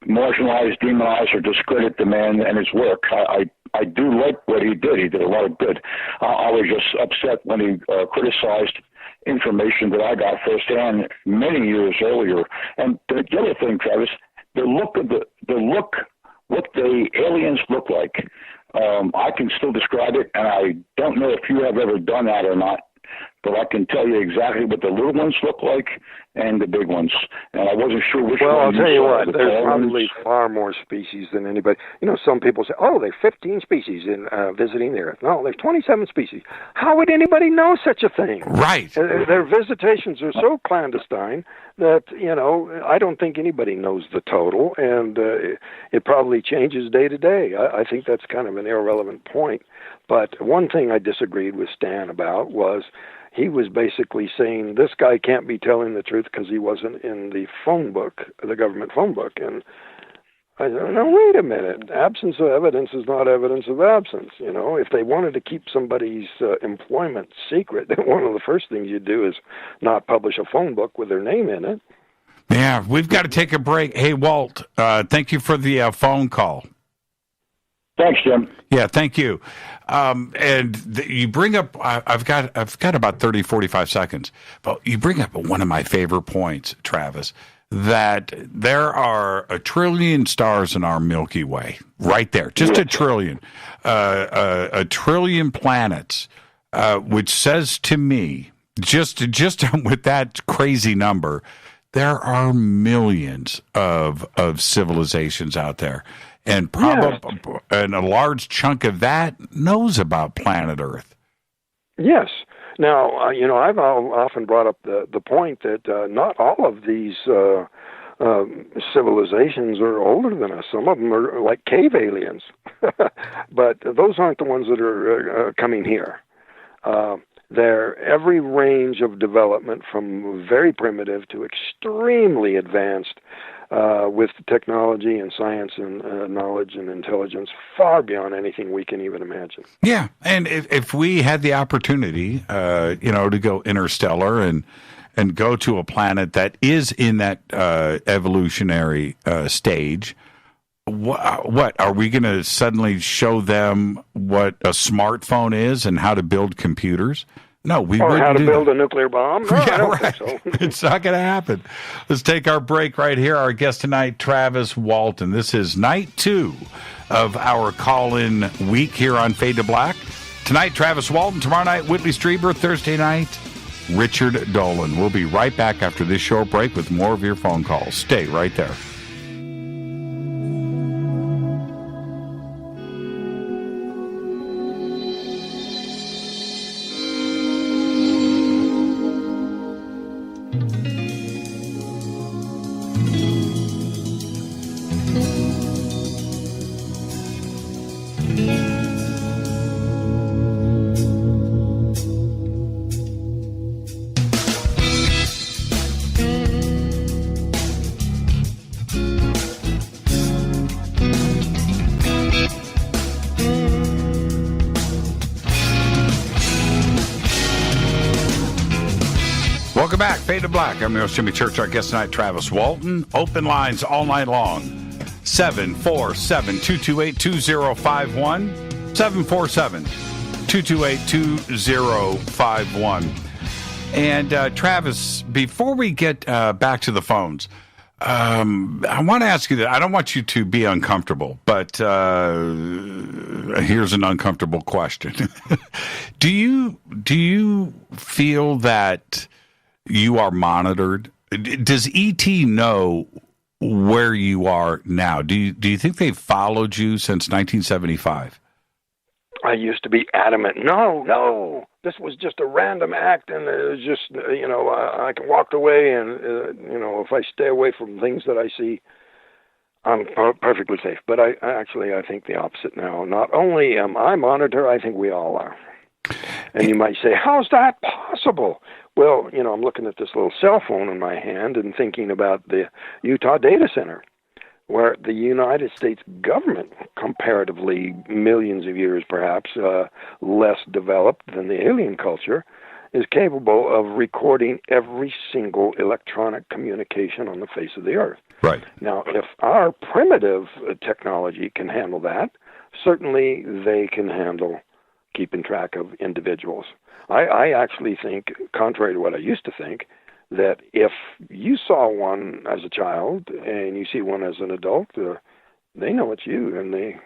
marginalize, demonize, or discredit the man and his work. I do like what he did. He did a lot of good. I was just upset when he criticized information that I got firsthand many years earlier. And the other thing, Travis, what the aliens look like. I can still describe it, and I don't know if you have ever done that or not, but I can tell you exactly what the little ones look like and the big ones. And I wasn't sure which one. Well, I'll tell you what, there's probably far more species than anybody. Some people say, there's 15 species in visiting the Earth. No, there's 27 species. How would anybody know such a thing? Right. Their visitations are so clandestine that, I don't think anybody knows the total, and it probably changes day to day. I think that's kind of an irrelevant point. But one thing I disagreed with Stan about was he was basically saying this guy can't be telling the truth because he wasn't in the phone book, the government phone book. And I said, no, wait a minute. Absence of evidence is not evidence of absence. If they wanted to keep somebody's employment secret, then one of the first things you do is not publish a phone book with their name in it. Yeah, we've got to take a break. Hey, Walt, thank you for the phone call. Thanks, Jim. Yeah, thank you. You bring up, I've got about 30, 45 seconds, but you bring up one of my favorite points, Travis, that there are a trillion stars in our Milky Way, right there, just a trillion, a trillion planets, which says to me, just with that crazy number, there are millions of civilizations out there. And and a large chunk of that knows about planet Earth. Yes. Now, I've often brought up the point that not all of these civilizations are older than us. Some of them are like cave aliens, but those aren't the ones that are coming here. They're every range of development from very primitive to extremely advanced, with technology and science and knowledge and intelligence far beyond anything we can even imagine. Yeah, and if we had the opportunity, to go interstellar and go to a planet that is in that evolutionary stage, what are we going to suddenly show them what a smartphone is and how to build computers? No, we wouldn't. Or how to do build that. a nuclear bomb? No, yeah, I don't right. think so. It's not going to happen. Let's take our break right here. Our guest tonight, Travis Walton. This is night 2 of our call-in week here on Fade to Black. Tonight, Travis Walton. Tomorrow night, Whitley Strieber. Thursday night, Richard Dolan. We'll be right back after this short break with more of your phone calls. Stay right there. back. Fade to Black. I'm your host, Jimmy Church. Our guest tonight, Travis Walton. Open lines all night long. 747-228-2051. 747-228-2051. And Travis, before we get back to the phones, I want to ask you that. I don't want you to be uncomfortable, but here's an uncomfortable question. Do you feel that you are monitored? Does ET know where you are now? Do you think they've followed you since 1975? I used to be adamant. No, this was just a random act, and it was just, I walked away, and, if I stay away from things that I see, I'm perfectly safe. But I think the opposite now. Not only am I monitored, I think we all are. And you might say, how's that possible? Well, I'm looking at this little cell phone in my hand and thinking about the Utah data center, where the United States government, comparatively millions of years perhaps less developed than the alien culture, is capable of recording every single electronic communication on the face of the earth. Right. Now, if our primitive technology can handle that, certainly they can handle keeping track of individuals. I actually think, contrary to what I used to think, that if you saw one as a child and you see one as an adult, they know it's you, and they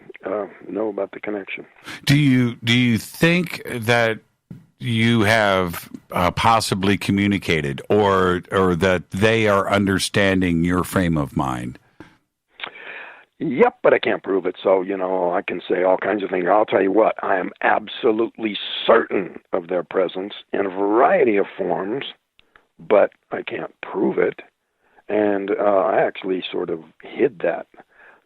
know about the connection. Do you think that you have possibly communicated, or that they are understanding your frame of mind? Yep, but I can't prove it, so, I can say all kinds of things. I'll tell you what, I am absolutely certain of their presence in a variety of forms, but I can't prove it, and I actually sort of hid that.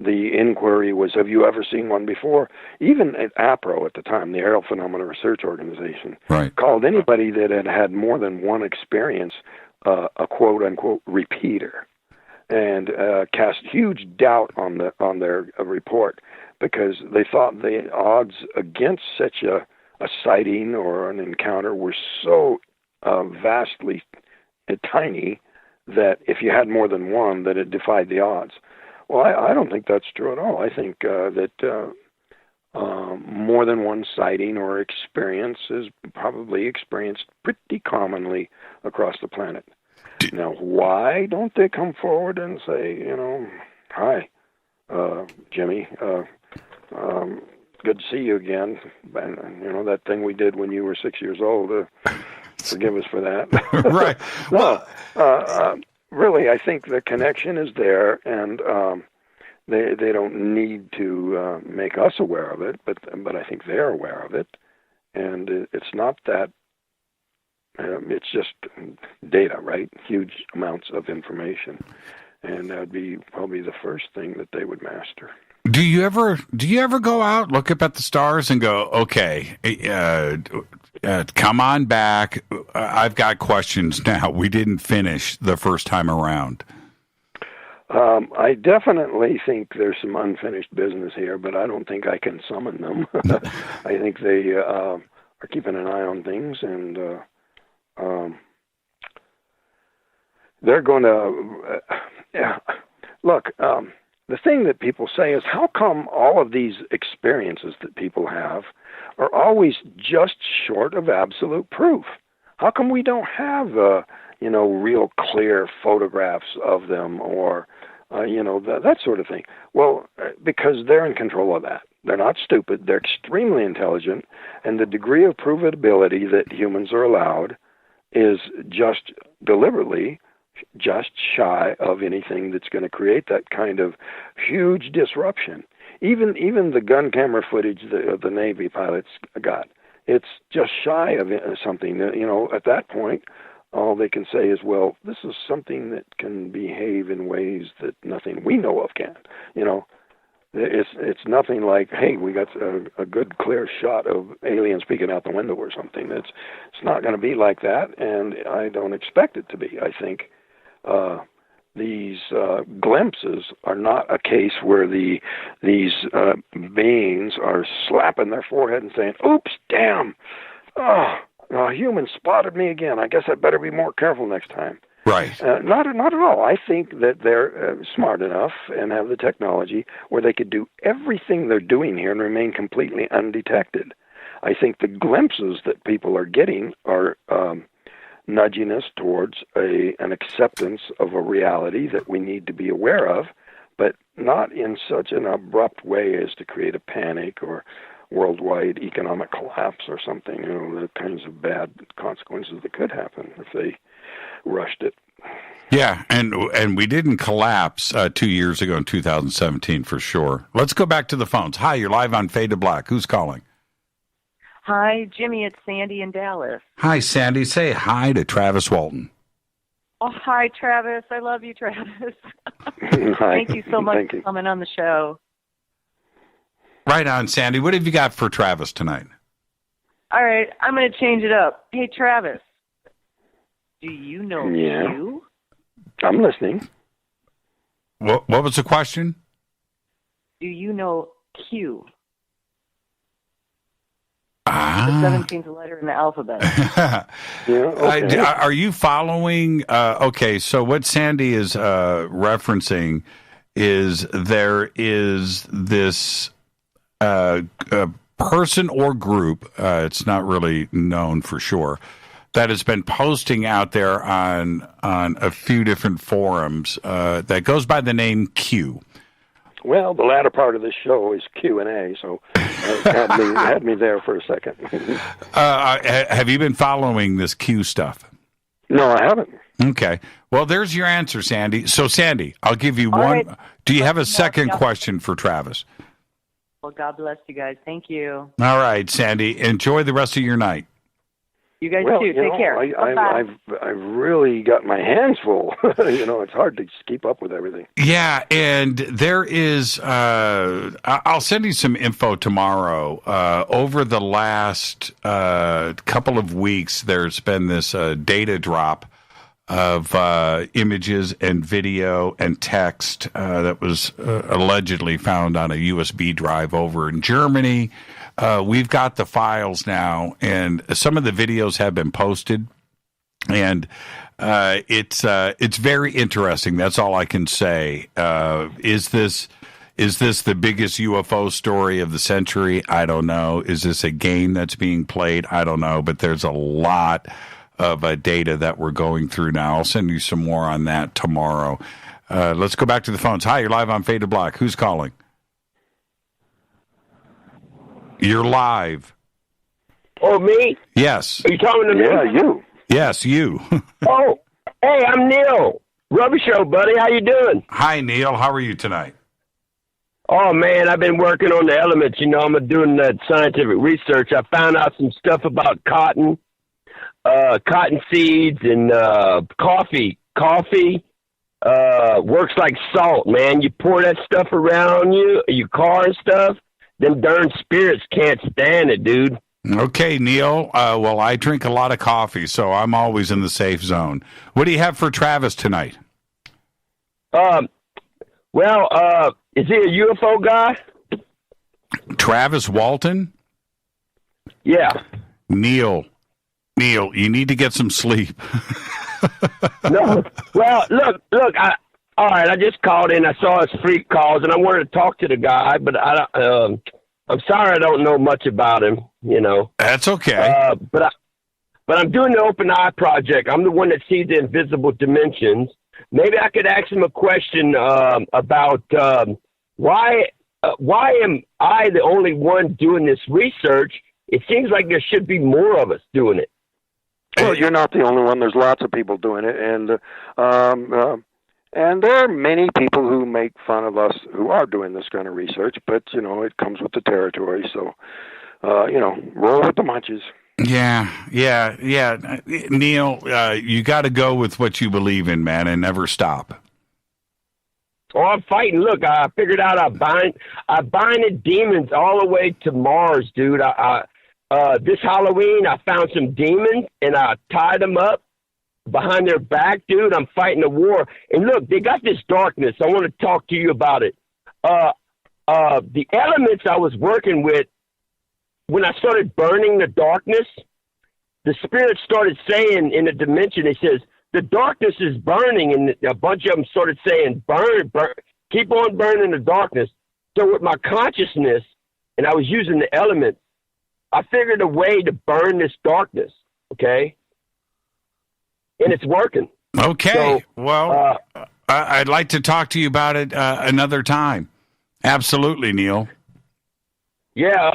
The inquiry was, have you ever seen one before? Even at APRO at the time, the Aerial Phenomena Research Organization, right, called anybody that had more than one experience a quote-unquote repeater, and cast huge doubt on their report, because they thought the odds against such a sighting or an encounter were so vastly tiny that if you had more than one, that it defied the odds. Well, I don't think that's true at all. I think that more than one sighting or experience is probably experienced pretty commonly across the planet. Now, why don't they come forward and say, hi, Jimmy, good to see you again. And, that thing we did when you were 6 years old, forgive us for that. Right. No, really, I think the connection is there, and they don't need to make us aware of it, but I think they're aware of it, and it's not that. It's just data, right? Huge amounts of information, and that would be probably the first thing that they would master. Do you ever go out, look up at the stars, and go, okay, come on back. I've got questions now. We didn't finish the first time around. I definitely think there's some unfinished business here, but I don't think I can summon them. I think they are keeping an eye on things, and they're going to look. The thing that people say is, how come all of these experiences that people have are always just short of absolute proof? How come we don't have, real clear photographs of them, or, that sort of thing? Well, because they're in control of that. They're not stupid. They're extremely intelligent, and the degree of provability that humans are allowed is just deliberately just shy of anything that's going to create that kind of huge disruption. Even the gun camera footage the Navy pilots got, it's just shy of something that, at that point, all they can say is, well, this is something that can behave in ways that nothing we know of can. It's nothing like, hey, we got a good clear shot of aliens peeking out the window or something. It's not going to be like that, and I don't expect it to be. I think these glimpses are not a case where these beings are slapping their forehead and saying, oops, damn, a human spotted me again. I guess I better be more careful next time. Right. Not at all. I think that they're smart enough and have the technology where they could do everything they're doing here and remain completely undetected. I think the glimpses that people are getting are nudging us towards an acceptance of a reality that we need to be aware of, but not in such an abrupt way as to create a panic or worldwide economic collapse or something, the kinds of bad consequences that could happen if they rushed it. Yeah, and we didn't collapse 2 years ago in 2017 for sure. Let's go back to the phones. Hi, you're live on Fade to Black. Who's calling? Hi, Jimmy. It's Sandy in Dallas. Hi, Sandy. Say hi to Travis Walton. Oh, hi, Travis. I love you, Travis. Hi. Thank you so much for coming on the show. Right on, Sandy. What have you got for Travis tonight? All right, I'm going to change it up. Hey, Travis, do you know Q? I'm listening. What was the question? Do you know Q? The Ah. 17th letter in the alphabet. Okay. Are you following? Okay, so what Sandy is referencing is there is this person or group, it's not really known for sure, that has been posting out there on a few different forums that goes by the name Q. Well, the latter part of this show is Q&A, so had me there for a second. Have you been following this Q stuff? No, I haven't. Okay. Well, there's your answer, Sandy. So, Sandy, I'll give you one. Right. Do you have a second question for Travis? Well, God bless you guys. Thank you. All right, Sandy. Enjoy the rest of your night. You guys too. Take care. I've really got my hands full. It's hard to just keep up with everything. Yeah, and there is. I'll send you some info tomorrow. Over the last couple of weeks, there's been this data drop of images and video and text that was allegedly found on a USB drive over in Germany. We've got the files now, and some of the videos have been posted, and it's very interesting. That's all I can say. Is this the biggest UFO story of the century? I don't know. Is this a game that's being played? I don't know. But there's a lot of data that we're going through now. I'll send you some more on that tomorrow. Let's go back to the phones. Hi, you're live on Fade to Black. Who's calling? You're live. Oh, me? Yes. Are you talking to me? Yeah, you. Yes, you. Oh, hey, I'm Neil. Rubber Show, buddy. How you doing? Hi, Neil. How are you tonight? Oh, man, I've been working on the elements. I'm doing that scientific research. I found out some stuff about cotton seeds, and coffee. Coffee works like salt, man. You pour that stuff around your car and stuff, them darn spirits can't stand it, dude. Okay, Neil. Well, I drink a lot of coffee, so I'm always in the safe zone. What do you have for Travis tonight? Is he a UFO guy? Travis Walton? Yeah. Neil, you need to get some sleep. No. Well, look. All right, I just called in. I saw his freak calls, and I wanted to talk to the guy, but I'm sorry I don't know much about him. That's okay. But I'm doing the Open Eye Project. I'm the one that sees the invisible dimensions. Maybe I could ask him a question about why am I the only one doing this research? It seems like there should be more of us doing it. Well, you're not the only one. There's lots of people doing it, and there are many people who make fun of us who are doing this kind of research. But it comes with the territory. So, roll with the punches. Yeah. Neil, you got to go with what you believe in, man, and never stop. Oh, I'm fighting. Look, I figured out I bind demons all the way to Mars, dude. This Halloween, I found some demons, and I tied them up behind their back, dude. I'm fighting a war. And look, they got this darkness. I want to talk to you about it. The elements I was working with, when I started burning the darkness, the spirit started saying in the dimension, it says, the darkness is burning, and a bunch of them started saying, burn, burn, keep on burning the darkness. So with my consciousness, and I was using the elements, I figured a way to burn this darkness, okay? And it's working. Okay. So, well, I'd like to talk to you about it another time. Absolutely, Neil. Yeah,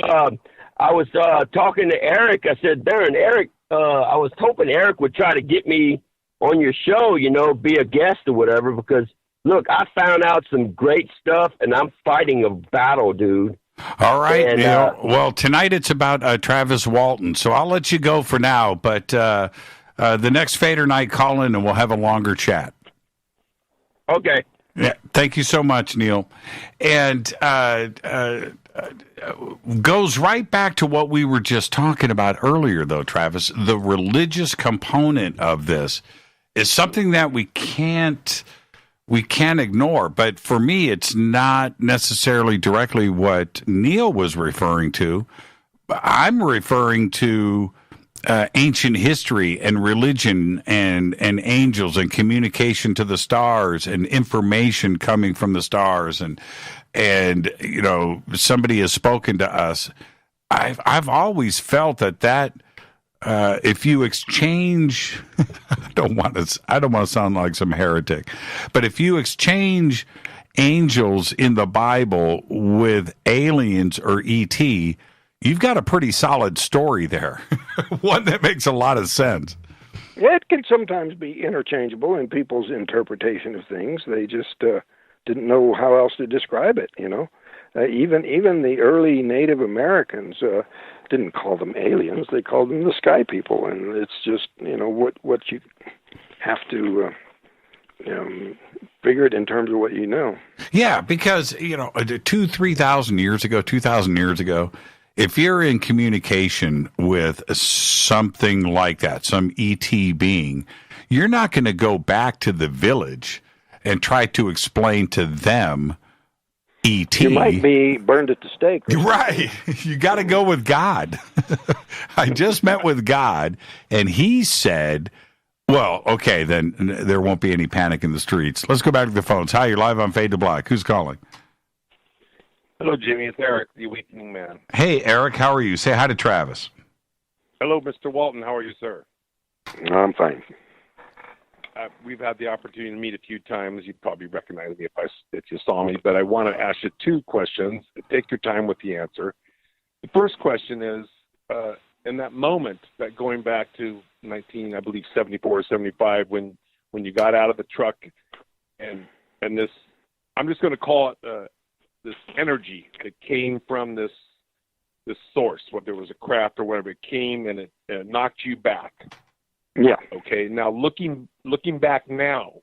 I was talking to Eric. I said, Darren, Eric, I was hoping Eric would try to get me on your show, you know, be a guest or whatever, because, look, I found out some great stuff, and I'm fighting a battle, dude. All right, Neil. Well, tonight it's about Travis Walton, so I'll let you go for now, but the next Fader night, call in, and we'll have a longer chat. Okay. Yeah, thank you so much, Neil. And goes right back to what we were just talking about earlier, though, Travis. The religious component of this is something that we can't ignore. But for me, it's not necessarily directly what Neil was referring to. I'm referring to ancient history and religion and angels and communication to the stars and information coming from the stars and you know, somebody has spoken to us. I've always felt that if you exchange I don't want to sound like some heretic, but if you exchange angels in the Bible with aliens or ET, you've got a pretty solid story there. One that makes a lot of sense. It can sometimes be interchangeable in people's interpretation of things. They just didn't know how else to describe it, you know. Even the early Native Americans didn't call them aliens. They called them the sky people. And it's just, you know, what you have to figure it in terms of what you know. Yeah, because, you know, 2,000 years ago, if you're in communication with something like that, some ET being, you're not going to go back to the village and try to explain to them ET. You might be burned at the stake. Right. You got to go with God. I just met with God, and he said, well, okay, then there won't be any panic in the streets. Let's go back to the phones. Hi, you're live on Fade to Black. Who's calling? Hello, Jimmy. It's Eric, the Awakening Man. Hey, Eric. How are you? Say hi to Travis. Hello, Mr. Walton. How are you, sir? I'm fine. We've had the opportunity to meet a few times. You'd probably recognize me if you saw me, but I want to ask you two questions. Take your time with the answer. The first question is, in that moment, that going back to 74 or 75, when you got out of the truck, and this, I'm just going to call it this energy that came from this source, whether it was a craft or whatever, it came and it knocked you back. Yeah. Okay. Now looking back now,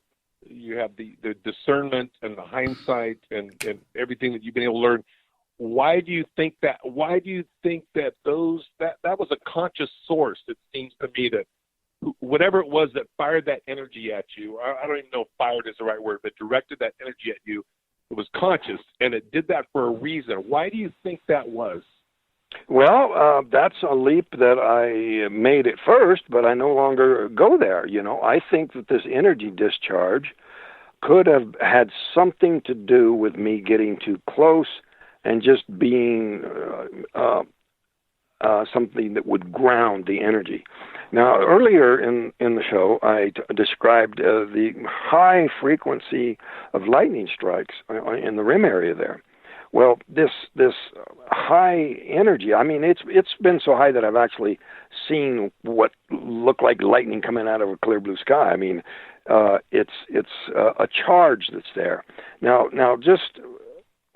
you have the discernment and the hindsight and everything that you've been able to learn. Why do you think that? Why do you think that that was a conscious source? It seems to me that whatever it was that fired that energy at you, I don't even know if fired is the right word, but directed that energy at you, it was conscious, and it did that for a reason. Why do you think that was? Well, that's a leap that I made at first, but I no longer go there. You know, I think that this energy discharge could have had something to do with me getting too close and just being something that would ground the energy. Now, earlier in the show, I described the high frequency of lightning strikes in the rim area there. Well, this high energy, I mean, it's been so high that I've actually seen what looked like lightning coming out of a clear blue sky. I mean, it's a charge that's there. Now, just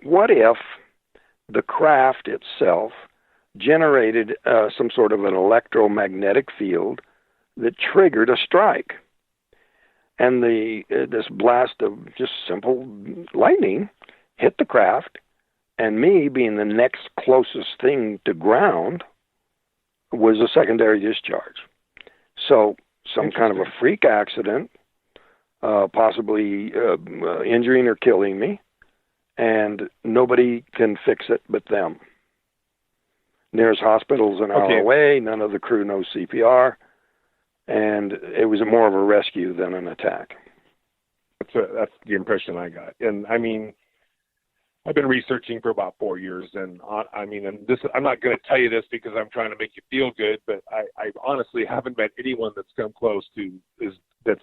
what if the craft itself generated some sort of an electromagnetic field that triggered a strike, and this blast of just simple lightning hit the craft, and me being the next closest thing to ground was a secondary discharge. So some kind of a freak accident, possibly injuring or killing me, and nobody can fix it but them. Nearest hospital's an hour away. None of the crew knows CPR, and it was more of a rescue than an attack. That's the impression I got. And I mean, I've been researching for about 4 years, and I'm not going to tell you this because I'm trying to make you feel good, but I honestly haven't met anyone that's come close to that's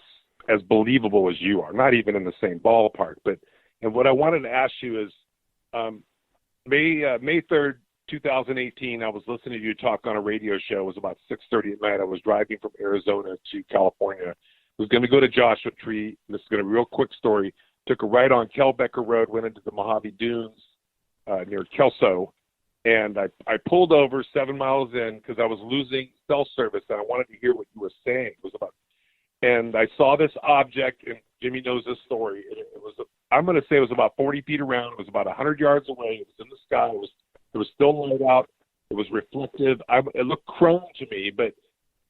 as believable as you are. Not even in the same ballpark. And what I wanted to ask you is, May 3rd, 2018, I was listening to you talk on a radio show. It was about 6:30 at night. I was driving from Arizona to California. I was going to go to Joshua Tree. This is going to be a real quick story. Took a right on Kelbecker Road, went into the Mojave Dunes near Kelso, and I pulled over 7 miles in because I was losing cell service, and I wanted to hear what you were saying. And I saw this object, and Jimmy knows this story. I'm going to say it was about 40 feet around. It was about 100 yards away. It was in the sky. It was still light out. It was reflective. It looked chrome to me, but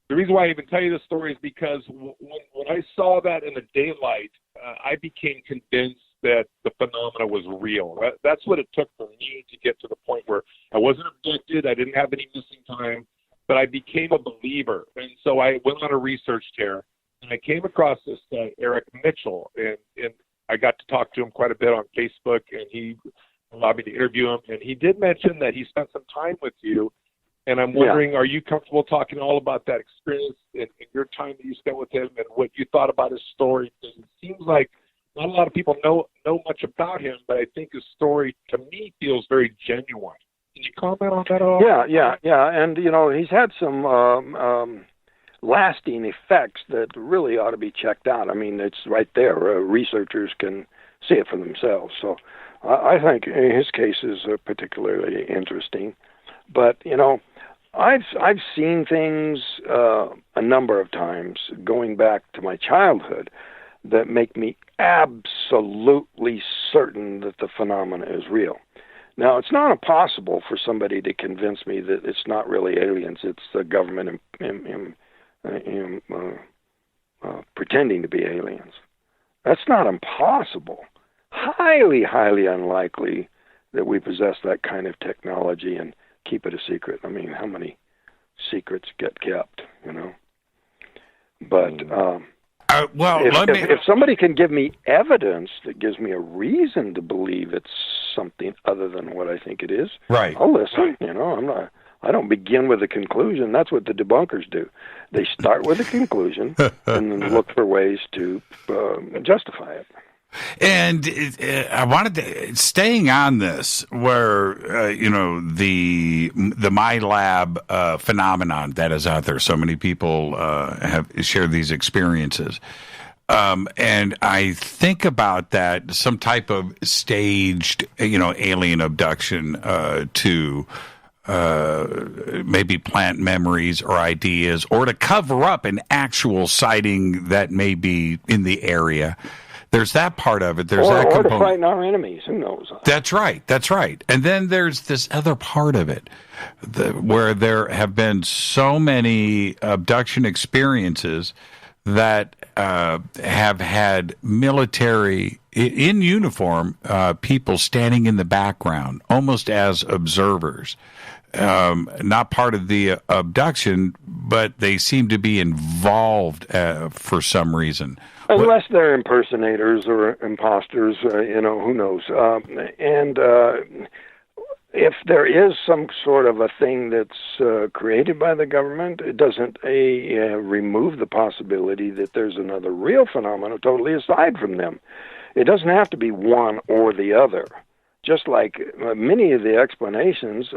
the reason why I even tell you this story is because when I saw that in the daylight, I became convinced that the phenomena was real. That's what it took for me to get to the point where I wasn't abducted. I didn't have any missing time, but I became a believer. And so I went on a research tear, and I came across this guy, Eric Mitchell, and I got to talk to him quite a bit on Facebook, and he allowed me to interview him. And he did mention that he spent some time with you. And I'm wondering, Are you comfortable talking all about that experience and your time that you spent with him and what you thought about his story? Because it seems like not a lot of people know much about him, but I think his story, to me, feels very genuine. Can you comment on that at all? Yeah. And, he's had some lasting effects that really ought to be checked out. I mean, it's right there. Researchers can see it for themselves. So I think his case is particularly interesting. But, I've seen things a number of times going back to my childhood that make me absolutely certain that the phenomena is real. Now, it's not impossible for somebody to convince me that it's not really aliens, it's the government pretending to be aliens. That's not impossible. Highly, highly unlikely that we possess that kind of technology and keep it a secret. I mean, how many secrets get kept, But if somebody can give me evidence that gives me a reason to believe it's something other than what I think it is, right, I'll listen. I don't begin with a conclusion. That's what the debunkers do. They start with a conclusion and then look for ways to justify it. And I wanted to, staying on this, where the MyLab phenomenon that is out there. So many people have shared these experiences, and I think about that, some type of staged, alien abduction to maybe plant memories or ideas, or to cover up an actual sighting that may be in the area. There's that part of it. There's that component. Or to frighten our enemies. Who knows? That's right. And then there's this other part of it, where there have been so many abduction experiences that have had military, in uniform, people standing in the background, almost as observers. Not part of the abduction, but they seem to be involved for some reason. Unless they're impersonators or imposters, who knows. And if there is some sort of a thing that's created by the government, it doesn't remove the possibility that there's another real phenomenon totally aside from them. It doesn't have to be one or the other. Just like many of the explanations,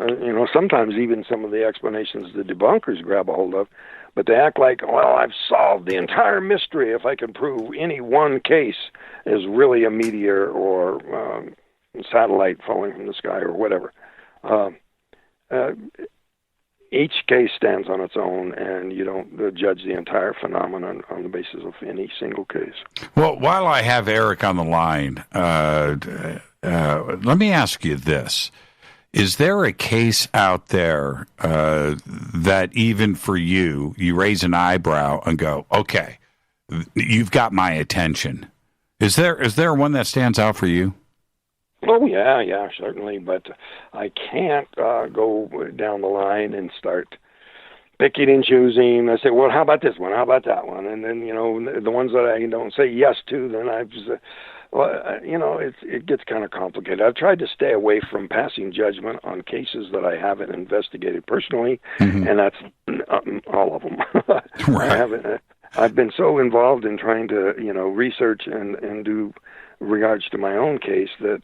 sometimes even some of the explanations the debunkers grab a hold of, but they act like, well, I've solved the entire mystery if I can prove any one case is really a meteor or satellite falling from the sky or whatever. Each case stands on its own, and you don't judge the entire phenomenon on the basis of any single case. Well, while I have Eric on the line, let me ask you this. Is there a case out there that even for you raise an eyebrow and go, okay, you've got my attention? Is there one that stands out for you? Oh, yeah, certainly. But I can't go down the line and start picking and choosing. I say, well, how about this one? How about that one? And then, the ones that I don't say yes to, then I've just, it gets kind of complicated. I've tried to stay away from passing judgment on cases that I haven't investigated personally, and that's all of them. Right. I've been so involved in trying to, research and do regards to my own case that,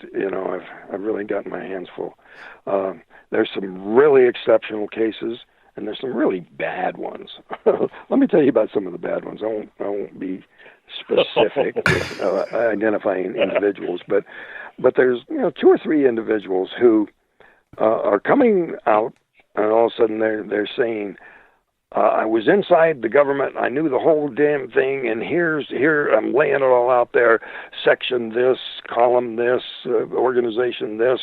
I've really gotten my hands full. There's some really exceptional cases, and there's some really bad ones. Let me tell you about some of the bad ones. I won't be specific with identifying individuals, but there's 2 or 3 individuals who are coming out, and all of a sudden they're saying, I was inside the government. I knew the whole damn thing, and here I'm laying it all out there. Section this, column this, organization this,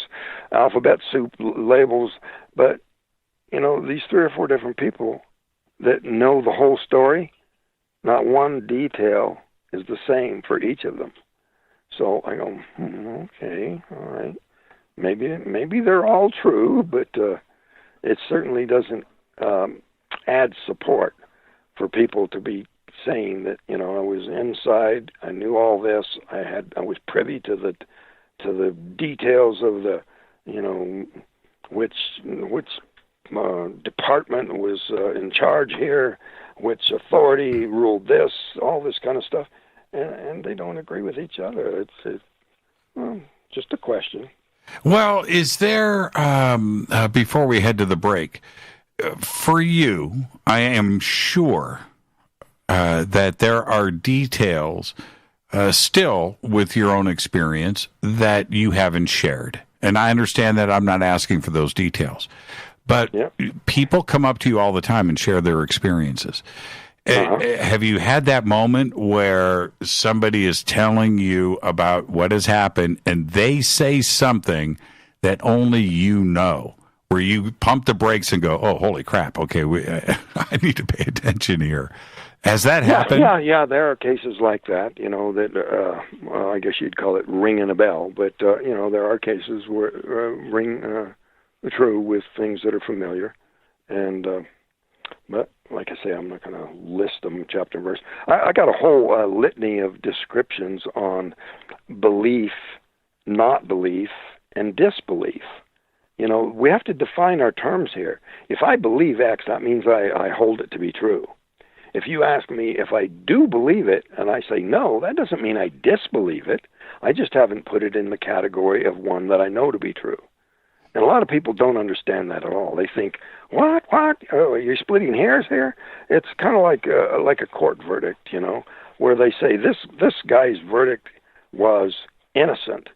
alphabet soup labels. But these 3 or 4 different people that know the whole story, not one detail is the same for each of them. So I go, okay, all right. Maybe they're all true, but it certainly doesn't add support for people to be saying that I was inside, I knew all this, I was privy to the details of the which department was in charge here, which authority ruled this, all this kind of stuff, and they don't agree with each other. It's just a question. Well, is there before we head to the break? For you, I am sure that there are details still with your own experience that you haven't shared. And I understand that I'm not asking for those details. But people come up to you all the time and share their experiences. Have you had that moment where somebody is telling you about what has happened and they say something that only you know? Where you pump the brakes and go, oh, holy crap, okay, I need to pay attention here. Has that happened? Yeah, there are cases like that, that I guess you'd call it ringing a bell. But, there are cases where ring true with things that are familiar. And, but like I say, I'm not going to list them chapter and verse. I got a whole litany of descriptions on belief, not belief, and disbelief. We have to define our terms here. If I believe X, that means I hold it to be true. If you ask me if I do believe it and I say no, that doesn't mean I disbelieve it. I just haven't put it in the category of one that I know to be true. And a lot of people don't understand that at all. They think, what? Oh, you're splitting hairs here? It's kind of like a court verdict, where they say this guy's verdict was innocent.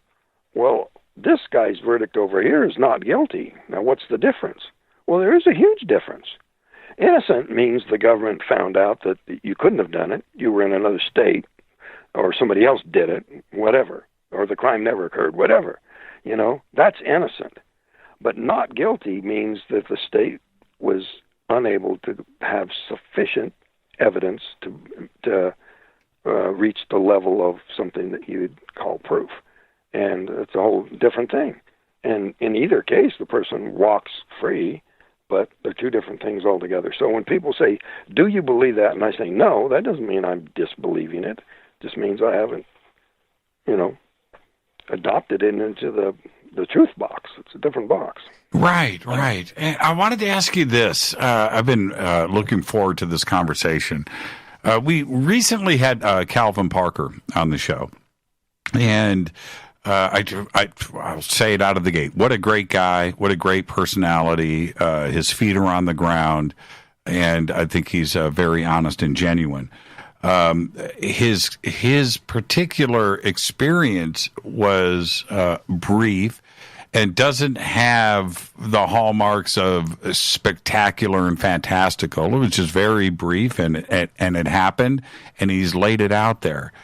Well, this guy's verdict over here is not guilty. Now, what's the difference? Well, there is a huge difference. Innocent means the government found out that you couldn't have done it. You were in another state, or somebody else did it, whatever, or the crime never occurred, whatever. That's innocent. But not guilty means that the state was unable to have sufficient evidence to reach the level of something that you'd call proof. And it's a whole different thing. And in either case, the person walks free, but they're 2 different things altogether. So when people say, do you believe that? And I say, no, that doesn't mean I'm disbelieving it. It just means I haven't, adopted it into the truth box. It's a different box. Right. And I wanted to ask you this. I've been looking forward to this conversation. We recently had Calvin Parker on the show. And I'll say it out of the gate. What a great guy. What a great personality. His feet are on the ground. And I think he's very honest and genuine. His particular experience was brief and doesn't have the hallmarks of spectacular and fantastical. It was just very brief, and it happened, and he's laid it out there.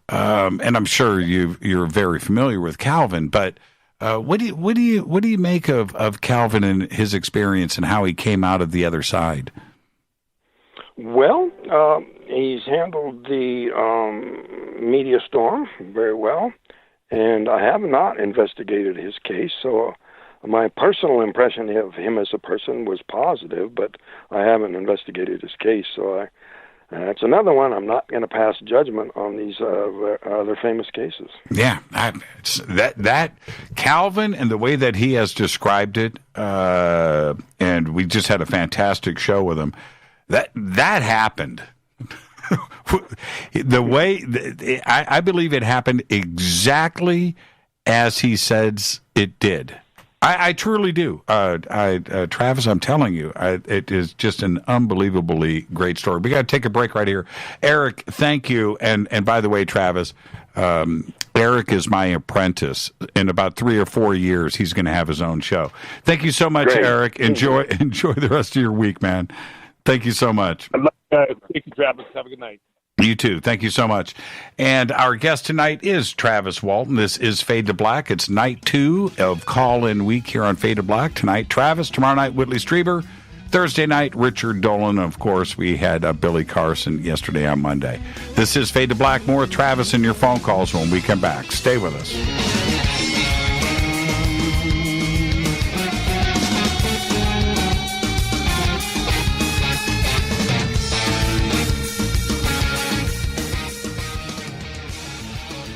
And I'm sure you're very familiar with Calvin, but what do you make of Calvin and his experience and how he came out of the other side? Well, he's handled the media storm very well, And I have not investigated his case, so my personal impression of him as a person was positive, but I haven't investigated his case, so that's another one. I'm not going to pass judgment on these other famous cases. Yeah, that Calvin and the way that he has described it, and we just had a fantastic show with him. That happened. The way I believe it happened exactly as he says it did. I truly do. Travis, I'm telling you, it is just an unbelievably great story. We got to take a break right here. Eric, thank you. And by the way, Travis, Eric is my apprentice. In about 3 or 4 years, he's going to have his own show. Thank you so much, Great. Eric. Enjoy the rest of your week, man. Thank you so much. Thank you, Travis. Have a good night. You too. Thank you so much. And our guest tonight is Travis Walton. This is Fade to Black. It's night 2 of call-in week here on Fade to Black. Tonight, Travis. Tomorrow night, Whitley Strieber. Thursday night, Richard Dolan. Of course, we had Billy Carson yesterday on Monday. This is Fade to Black. More with Travis and your phone calls when we come back. Stay with us.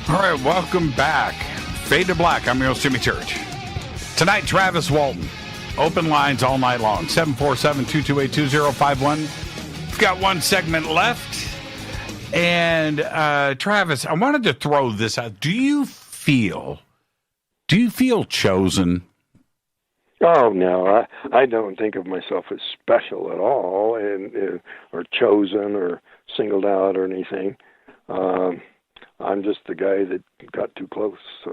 All right, welcome back. Fade to Black. I'm your host, Jimmy Church. Tonight, Travis Walton. Open lines all night long. 747-228-2051. We've got one segment left. And, Travis, I wanted to throw this out. Do you feel chosen? Oh, no. I don't think of myself as special at all, or chosen or singled out or anything. I'm just the guy that got too close. So.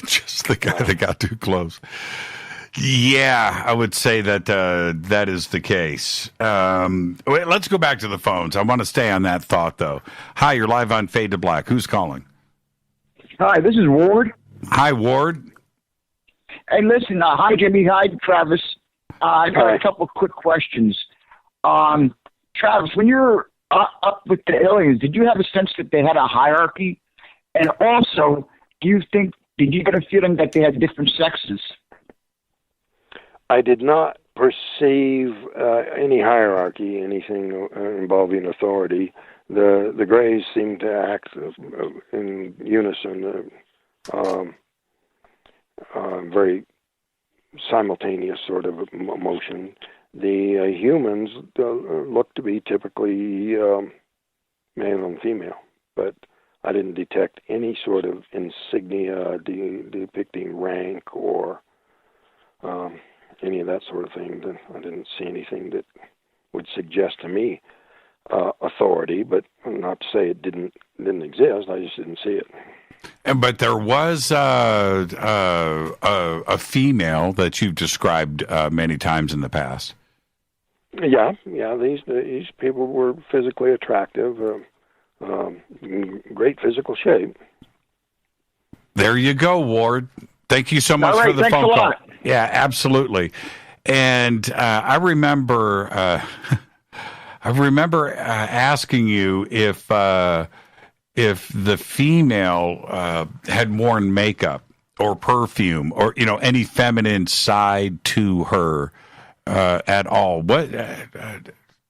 Just the guy that got too close. Yeah, I would say that that is the case. Let's go back to the phones. I want to stay on that thought, though. Hi, you're live on Fade to Black. Who's calling? Hi, this is Ward. Hi, Ward. Hey, listen. Hi, Jimmy. Hi, Travis. I got a couple of quick questions. Travis, when you're up with the aliens, did you have a sense that they had a hierarchy? And also, did you get a feeling that they had different sexes? I did not perceive any hierarchy, anything involving authority. The Greys seemed to act in unison, very simultaneous sort of motion. The humans look to be typically male and female, but I didn't detect any sort of insignia depicting rank or any of that sort of thing. I didn't see anything that would suggest to me authority, but not to say it didn't exist. I just didn't see it. But there was a female that you've described many times in the past. Yeah. These people were physically attractive, great physical shape. There you go, Ward. Thank you so much for the phone call. Yeah, absolutely. And I remember asking you if the female had worn makeup or perfume or any feminine side to her at all. What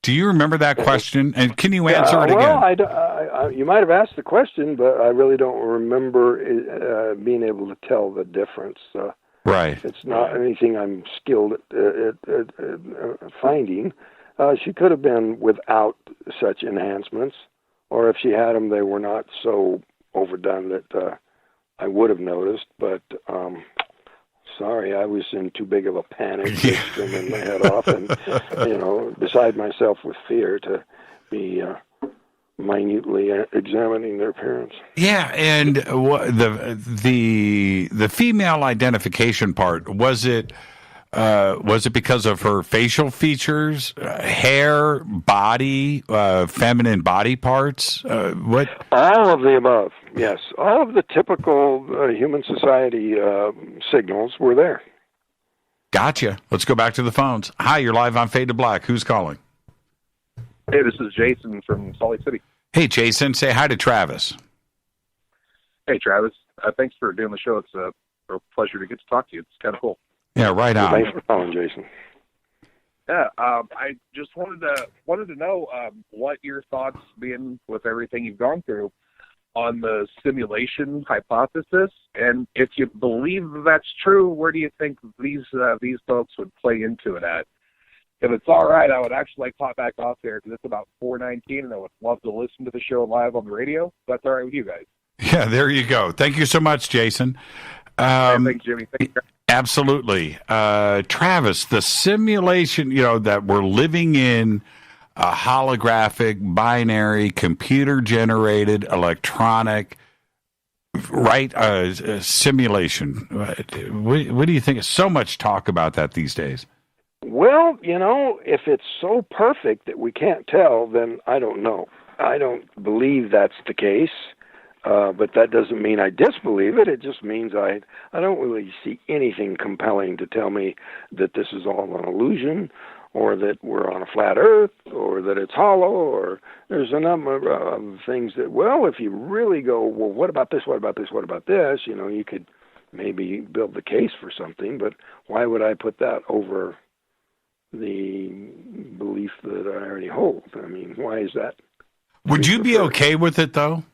do you remember that question? And can you answer it again? Well, you might have asked the question, but I really don't remember being able to tell the difference. Right. It's not anything I'm skilled at finding. She could have been without such enhancements, or if she had them, they were not so overdone that I would have noticed. But sorry, I was in too big of a panic, screaming my head off, and beside myself with fear to be minutely examining their appearance. Yeah, and the female identification part, was it because of her facial features, hair, body, feminine body parts? What? All of the above. Yes, all of the typical human society signals were there. Gotcha. Let's go back to the phones. Hi, you're live on Fade to Black. Who's calling? Hey, this is Jason from Salt Lake City. Hey, Jason. Say hi to Travis. Hey, Travis. Thanks for doing the show. It's a pleasure to get to talk to you. It's kind of cool. Yeah, right on. Thanks for calling, Jason. Yeah, I just wanted to know what your thoughts, being with everything you've gone through, on the simulation hypothesis, and if you believe that's true, where do you think these folks would play into it at? If it's all right, I would actually like to pop back off there because it's about 4:19, and I would love to listen to the show live on the radio. If that's all right with you guys. Yeah, there you go. Thank you so much, Jason. Thanks, Jimmy. Thank you. Absolutely. Travis, the simulation, that we're living in, a holographic, binary, computer-generated, electronic, right? Simulation. What do you think? So much talk about that these days. Well, if it's so perfect that we can't tell, then I don't know. I don't believe that's the case. But that doesn't mean I disbelieve it. It just means I don't really see anything compelling to tell me that this is all an illusion, or that we're on a flat Earth, or that it's hollow, or there's a number of things that, well, if you really go, well, what about this, what about this, what about this, you could maybe build the case for something, but why would I put that over the belief that I already hold? I mean, why is that? Would you be okay with it, though?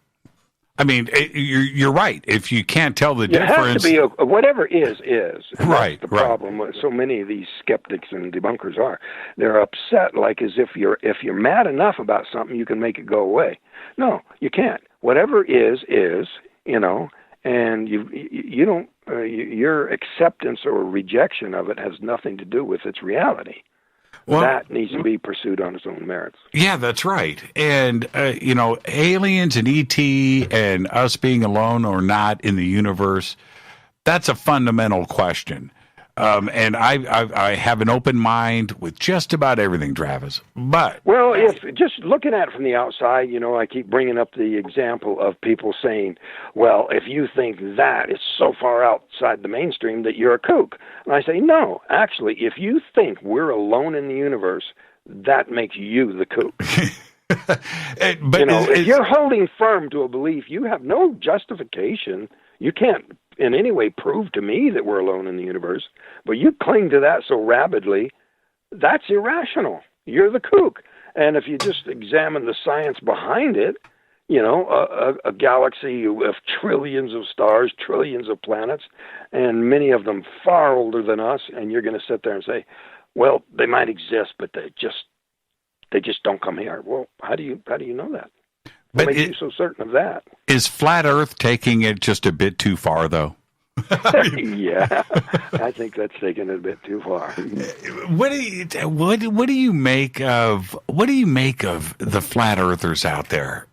I mean, you're right. If you can't tell the difference, it has to be whatever is. And right. That's the problem. With so many of these skeptics and debunkers are. They're upset, like as if you're mad enough about something, you can make it go away. No, you can't. Whatever is, and you don't. Your acceptance or rejection of it has nothing to do with its reality. Well, that needs to be pursued on its own merits. Yeah, that's right. And, aliens and ET and us being alone or not in the universe, that's a fundamental question. And I have an open mind with just about everything, Travis. But if just looking at it from the outside, I keep bringing up the example of people saying, well, if you think that is so far outside the mainstream that you're a kook. And I say, no, actually, if you think we're alone in the universe, that makes you the kook. If you're holding firm to a belief, you have no justification. You can't in any way prove to me that we're alone in the universe, but you cling to that so rabidly, that's irrational. You're the kook. And if you just examine the science behind it, a galaxy of trillions of stars, trillions of planets, and many of them far older than us, and you're going to sit there and say, well, they might exist, but they just don't come here. Well, how do you know that? What makes you so certain of that? Is Flat Earth taking it just a bit too far, though? Yeah, I think that's taking it a bit too far. What do you make of the flat earthers out there?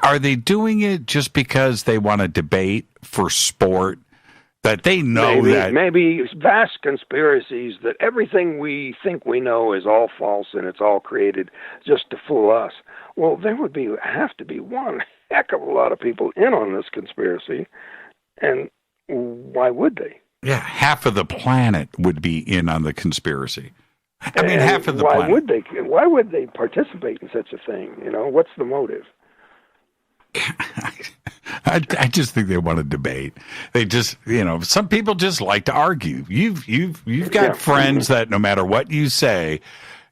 Are they doing it just because they want to debate for sport? That they know maybe vast conspiracies that everything we think we know is all false and it's all created just to fool us. Well, there would have to be one heck of a lot of people in on this conspiracy, and why would they? Yeah, half of the planet would be in on the conspiracy. I mean, half of the planet. Why would they participate in such a thing? What's the motive? I just think they want to debate. They just, some people just like to argue. You've got friends that no matter what you say,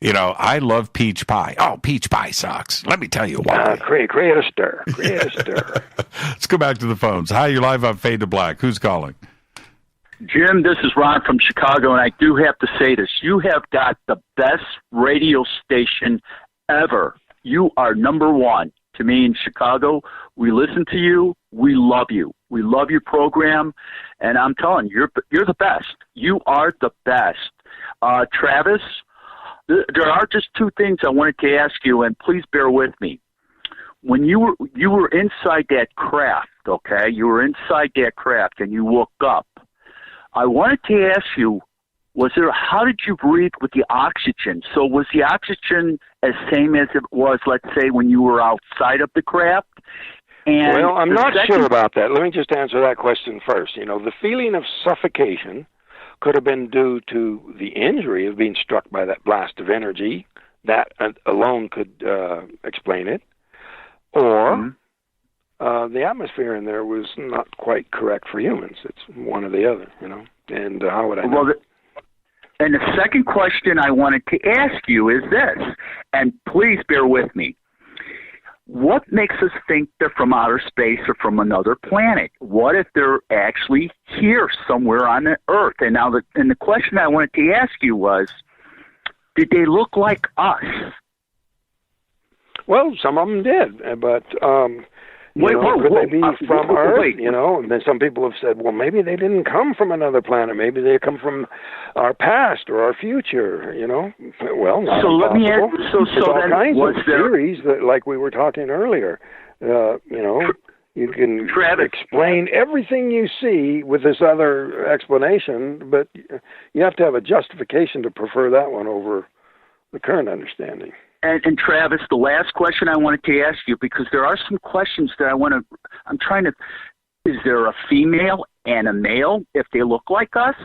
I love peach pie. Oh, peach pie sucks. Let me tell you why. Create a stir. Create a stir. Let's go back to the phones. Hi, you're live on Fade to Black. Who's calling? Jim, this is Ron from Chicago, and I do have to say this. You have got the best radio station ever. You are number one. To me in Chicago, we listen to you. We love you. We love your program, and I'm telling you, you're the best. You are the best. Travis, there are just two things I wanted to ask you, and please bear with me. When you were inside that craft, okay? You were inside that craft, and you woke up. I wanted to ask you, how did you breathe with the oxygen? So was the oxygen as same as it was, let's say, when you were outside of the craft? And well, I'm not sure about that. Let me just answer that question first. The feeling of suffocation could have been due to the injury of being struck by that blast of energy. That alone could explain it. Or the atmosphere in there was not quite correct for humans. It's one or the other, And how would I know? Well, and the second question I wanted to ask you is this, and please bear with me. What makes us think they're from outer space or from another planet? What if they're actually here somewhere on the Earth? And now, the question I wanted to ask you was, did they look like us? Well, some of them did, but could they be from Earth? And then some people have said, well, maybe they didn't come from another planet. Maybe they come from our past or our future. Well, not so let me ask. There's all kinds of theories that, like we were talking earlier. You can explain everything you see with this other explanation, but you have to have a justification to prefer that one over the current understanding. And Travis, the last question I wanted to ask you, because there are some questions that I'm trying to, is there a female and a male if they look like us?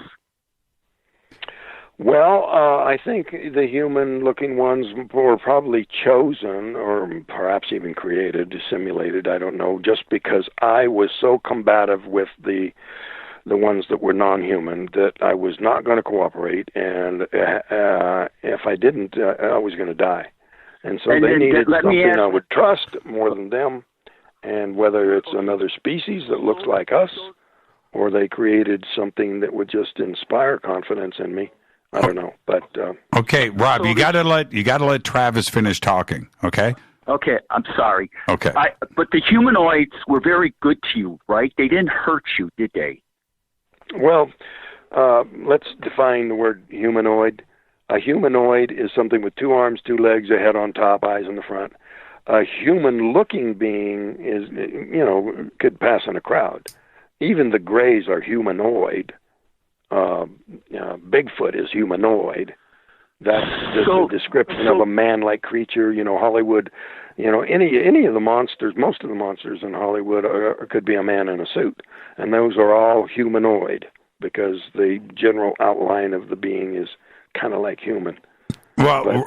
Well, I think the human-looking ones were probably chosen or perhaps even created, simulated, I don't know, just because I was so combative with the ones that were non-human that I was not going to cooperate, and if I didn't, I was going to die. And so they needed something I would trust more than them, and whether it's another species that looks like us, or they created something that would just inspire confidence in me, I don't know. But okay, Rob, you got to let Travis finish talking. Okay. Okay, I'm sorry. Okay. But the humanoids were very good to you, right? They didn't hurt you, did they? Well, let's define the word humanoid. A humanoid is something with 2 arms, 2 legs, a head on top, eyes in the front. A human-looking being is, could pass in a crowd. Even the Greys are humanoid. Bigfoot is humanoid. That's the description of a man-like creature. Hollywood. Any of the monsters, most of the monsters in Hollywood could be a man in a suit, and those are all humanoid because the general outline of the being is kind of like human. Well,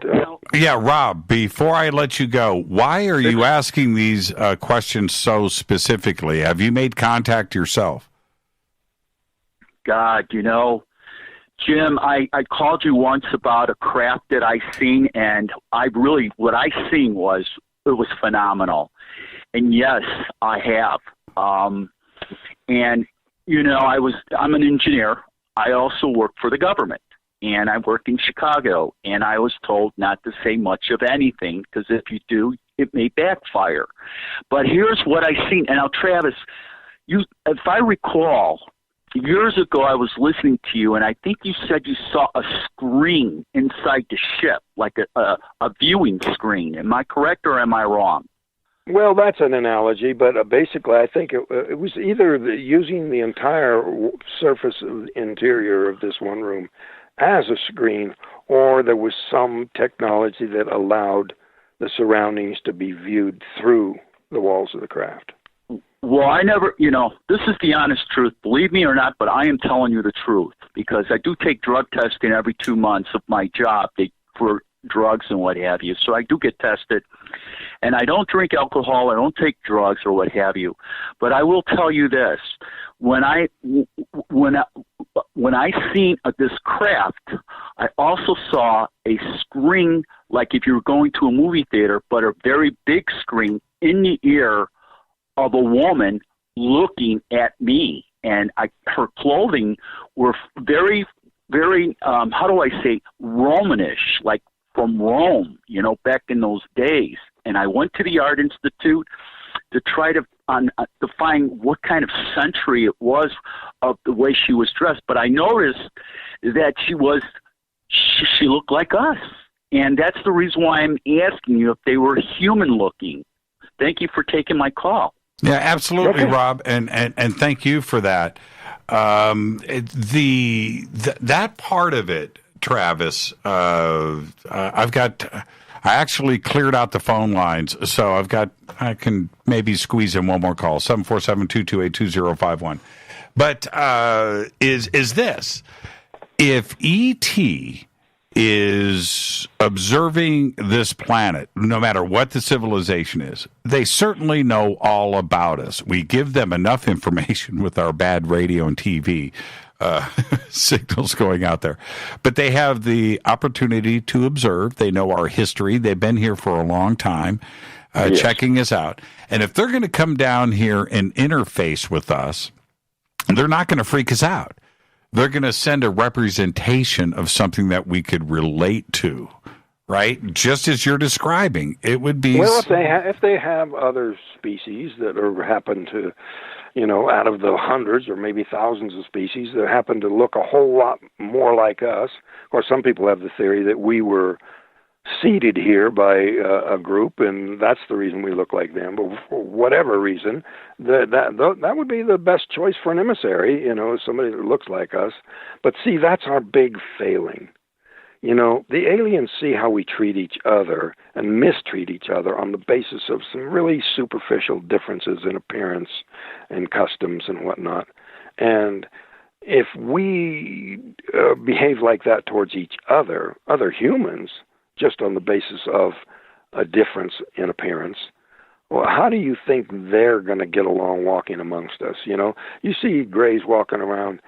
Rob, before I let you go, why are you asking these questions so specifically? Have you made contact yourself? God, Jim, I called you once about a craft that I seen, and what I seen was phenomenal. And yes, I have. I'm an engineer. I also work for the government. And I work in Chicago, and I was told not to say much of anything because if you do, it may backfire. But here's what I seen. And now, Travis, if I recall, years ago I was listening to you, and I think you said you saw a screen inside the ship, like a viewing screen. Am I correct or am I wrong? Well, that's an analogy, but basically I think it was either using the entire surface of the interior of this one room as a screen, or there was some technology that allowed the surroundings to be viewed through the walls of the craft. Well, I never, this is the honest truth, believe me or not, but I am telling you the truth because I do take drug testing every 2 months of my job for drugs and what have you. So I do get tested, and I don't drink alcohol, I don't take drugs or what have you. But I will tell you this: when I seen this craft, I also saw a screen, like if you were going to a movie theater, but a very big screen in the ear of a woman looking at me, and her clothing were very, very, how do I say, Romanish, like from Rome, back in those days. And I went to the Art Institute to try to find what kind of century it was of the way she was dressed. But I noticed that she looked like us. And that's the reason why I'm asking you if they were human looking. Thank you for taking my call. Yeah, absolutely, okay. Rob, and thank you for that. That part of it, Travis, I actually cleared out the phone lines, so I can maybe squeeze in one more call, 747-228-2051. But is this, if E.T. is observing this planet, no matter what the civilization is. They certainly know all about us. We give them enough information with our bad radio and TV signals going out there. But they have the opportunity to observe. They know our history. They've been here for a long time, checking us out. And if they're going to come down here and interface with us, they're not going to freak us out. They're going to send a representation of something that we could relate to, right? Just as you're describing, it would be. Well, if they have other species that happen to, out of the hundreds or maybe thousands of species that happen to look a whole lot more like us, or some people have the theory that we were seeded here by a group, and that's the reason we look like them. But for whatever reason, that would be the best choice for an emissary, somebody that looks like us. But see, that's our big failing. The aliens see how we treat each other and mistreat each other on the basis of some really superficial differences in appearance and customs and whatnot. And if we behave like that towards each other humans, just on the basis of a difference in appearance, well, how do you think they're going to get along walking amongst us? You see grays walking around.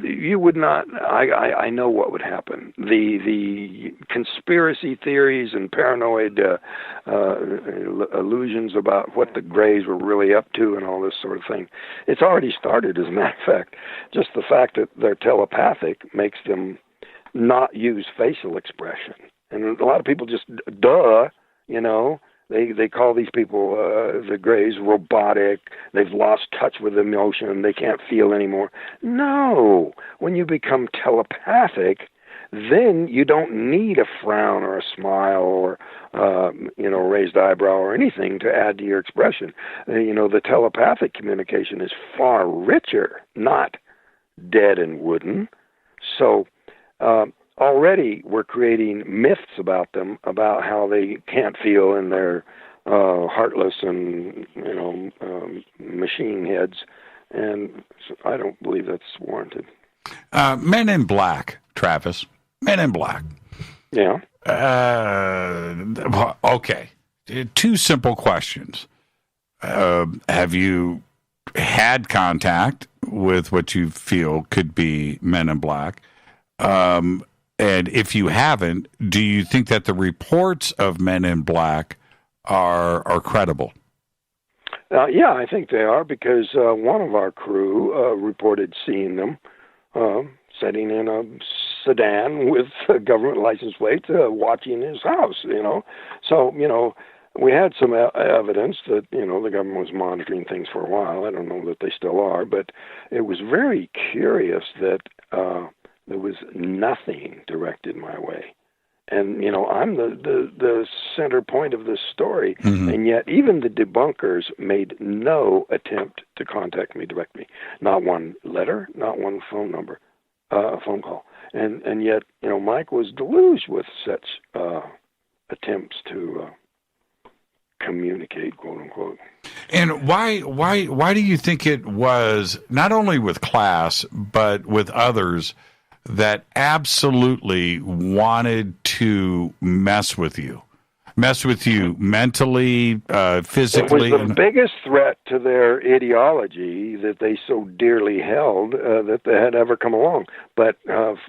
You would not. I know what would happen. The conspiracy theories and paranoid illusions about what the grays were really up to and all this sort of thing. It's already started, as a matter of fact. Just the fact that they're telepathic makes them not use facial expression. And a lot of people just, they call these people, the grays, robotic. They've lost touch with emotion. They can't feel anymore. No. When you become telepathic, then you don't need a frown or a smile or, raised eyebrow or anything to add to your expression. The telepathic communication is far richer, not dead and wooden. So, already we're creating myths about them, about how they can't feel and they're heartless and, machine heads. And I don't believe that's warranted. Men in Black, Travis. Men in Black. Yeah. Okay. Two simple questions. Have you had contact with what you feel could be Men in Black? And if you haven't, do you think that the reports of Men in Black are credible? Yeah, I think they are, because one of our crew reported seeing them sitting in a sedan with a government license plate watching his house, So, we had some evidence that, the government was monitoring things for a while. I don't know that they still are, but it was very curious that there was nothing directed my way. And, I'm the center point of this story, and yet even the debunkers made no attempt to contact me directly. Not one letter, not one phone number, phone call. And yet, Mike was deluged with such attempts to communicate, quote unquote. And why do you think it was, not only with class, but with others, that absolutely wanted to mess with you mentally, physically? It was the biggest threat to their ideology that they so dearly held that they had ever come along. But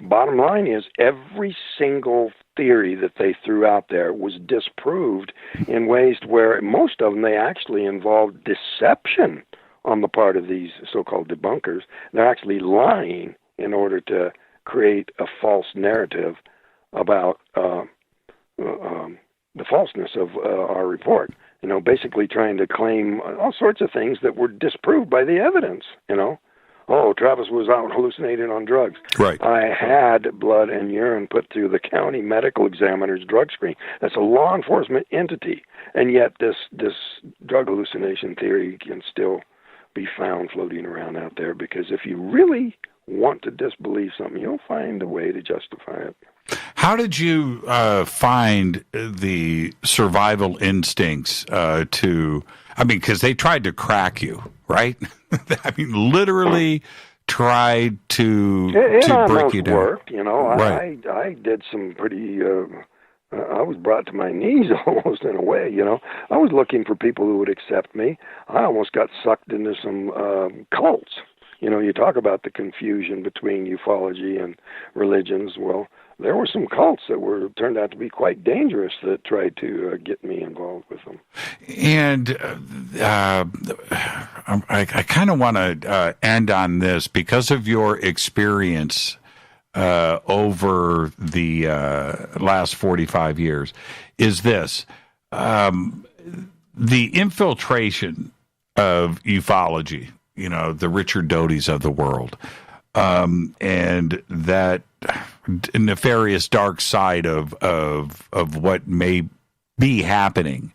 bottom line is, every single theory that they threw out there was disproved in ways where most of them, they actually involved deception on the part of these so-called debunkers. They're actually lying in order to create a false narrative about the falseness of our report. Basically trying to claim all sorts of things that were disproved by the evidence. Oh, Travis was out hallucinating on drugs. Right. I had blood and urine put through the county medical examiner's drug screen. That's a law enforcement entity, and yet this drug hallucination theory can still be found floating around out there, because if you really want to disbelieve something, you'll find a way to justify it. How did you find the survival instincts because they tried to crack you, right? Literally tried to break you down. Worked, you know. Right. I did some pretty. I was brought to my knees almost in a way, you know. I was looking for people who would accept me. I almost got sucked into some cults. You know, you talk about the confusion between ufology and religions. Well, there were some cults that turned out to be quite dangerous that tried to get me involved with them. And I kind of want to end on this because of your experience over the last 45 years. Is this the infiltration of ufology? You know, the Richard Doty's of the world, and that nefarious dark side of what may be happening.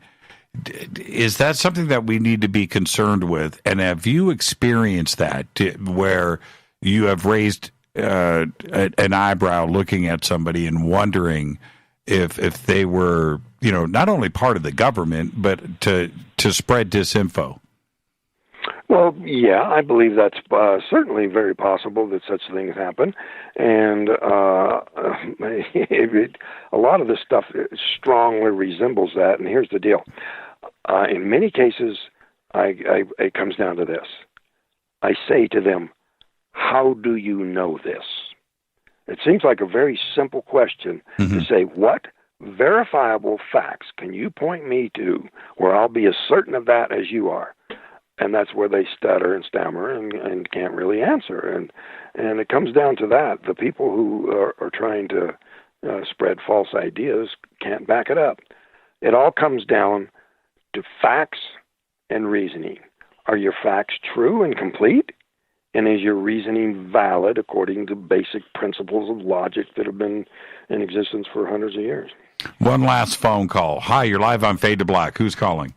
Is that something that we need to be concerned with? And have you experienced that where you have raised an eyebrow looking at somebody and wondering if they were, you know, not only part of the government, but to spread disinfo? Well, yeah, I believe that's certainly very possible that such things happen, and a lot of this stuff strongly resembles that. And here's the deal: in many cases, it comes down to this. I say to them, "How do you know this?" It seems like a very simple question to say, "What verifiable facts can you point me to where I'll be as certain of that as you are?" And that's where they stutter and stammer and can't really answer. And it comes down to that. The people who are trying to spread false ideas can't back it up. It all comes down to facts and reasoning. Are your facts true and complete? And is your reasoning valid according to basic principles of logic that have been in existence for hundreds of years? One last phone call. Hi, you're live on Fade to Black. Who's calling?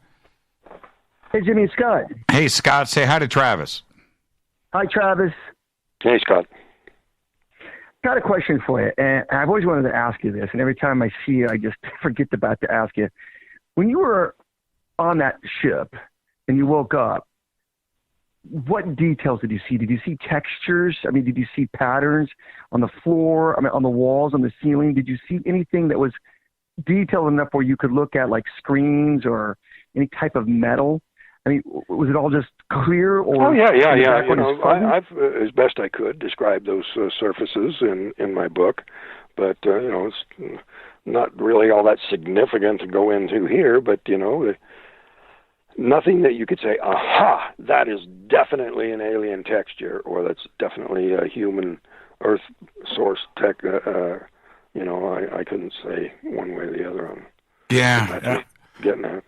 Hey, Jimmy, Scott. Hey, Scott. Say hi to Travis. Hi, Travis. Hey, Scott. Got a question for you, and I've always wanted to ask you this, and every time I see you, I just forget about to ask you. When you were on that ship and you woke up, what details did you see? Did you see textures? I mean, did you see patterns on the floor, on the walls, on the ceiling? Did you see anything that was detailed enough where you could look at, like, screens or any type of metal? I mean, was it all just clear? Or oh, yeah. You know, I've as best I could, described those surfaces in my book, but, you know, it's not really all that significant to go into here, but, you know, nothing that you could say, aha, that is definitely an alien texture, or that's definitely a human Earth source tech. You know, I couldn't say one way or the other on. Yeah. Getting at.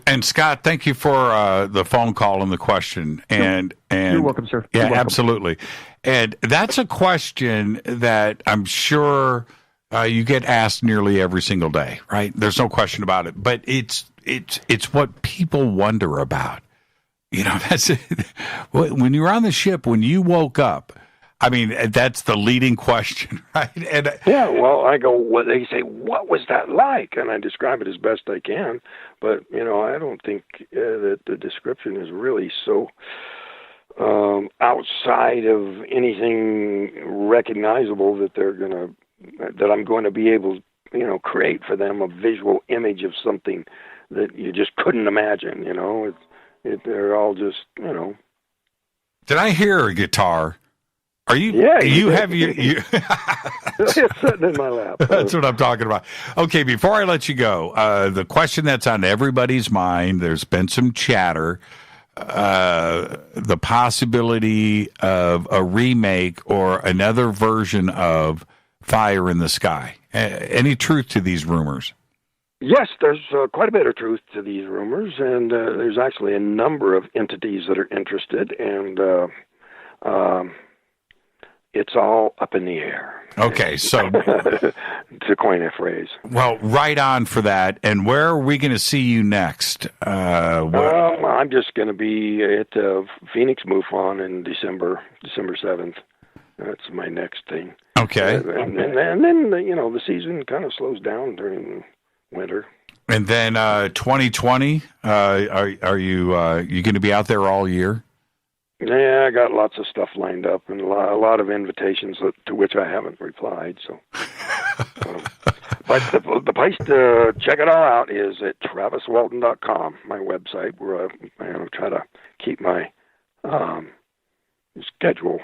And Scott, thank you for the phone call and the question. And you're welcome, sir. Yeah, welcome. Absolutely. And that's a question that I'm sure you get asked nearly every single day, right? There's no question about it. But it's what people wonder about. You know, that's when you're on the ship, when you woke up. I mean, that's the leading question, right? And yeah, well, I go, well, they say, what was that like? And I describe it as best I can. But, you know, I don't think that the description is really so outside of anything recognizable that I'm going to be able, you know, create for them a visual image of something that you just couldn't imagine, you know. They're all just, you know. Did I hear a guitar? Are you? Yeah, you have you. It's sitting in my lap. That's what I'm talking about. Okay, before I let you go, the question that's on everybody's mind. There's been some chatter. The possibility of a remake or another version of Fire in the Sky. Any truth to these rumors? Yes, there's quite a bit of truth to these rumors, and there's actually a number of entities that are interested, and it's all up in the air. Okay, so to coin a phrase. Well, right on for that. And where are we going to see you next? I'm just going to be at Phoenix MUFON in December 7th. That's my next thing. Okay. And then you know, the season kind of slows down during winter. And then 2020, are you going to be out there all year? Yeah, I got lots of stuff lined up and a lot of invitations to which I haven't replied. So, but the place to check it all out is at traviswalton.com, my website, where I try to keep my schedule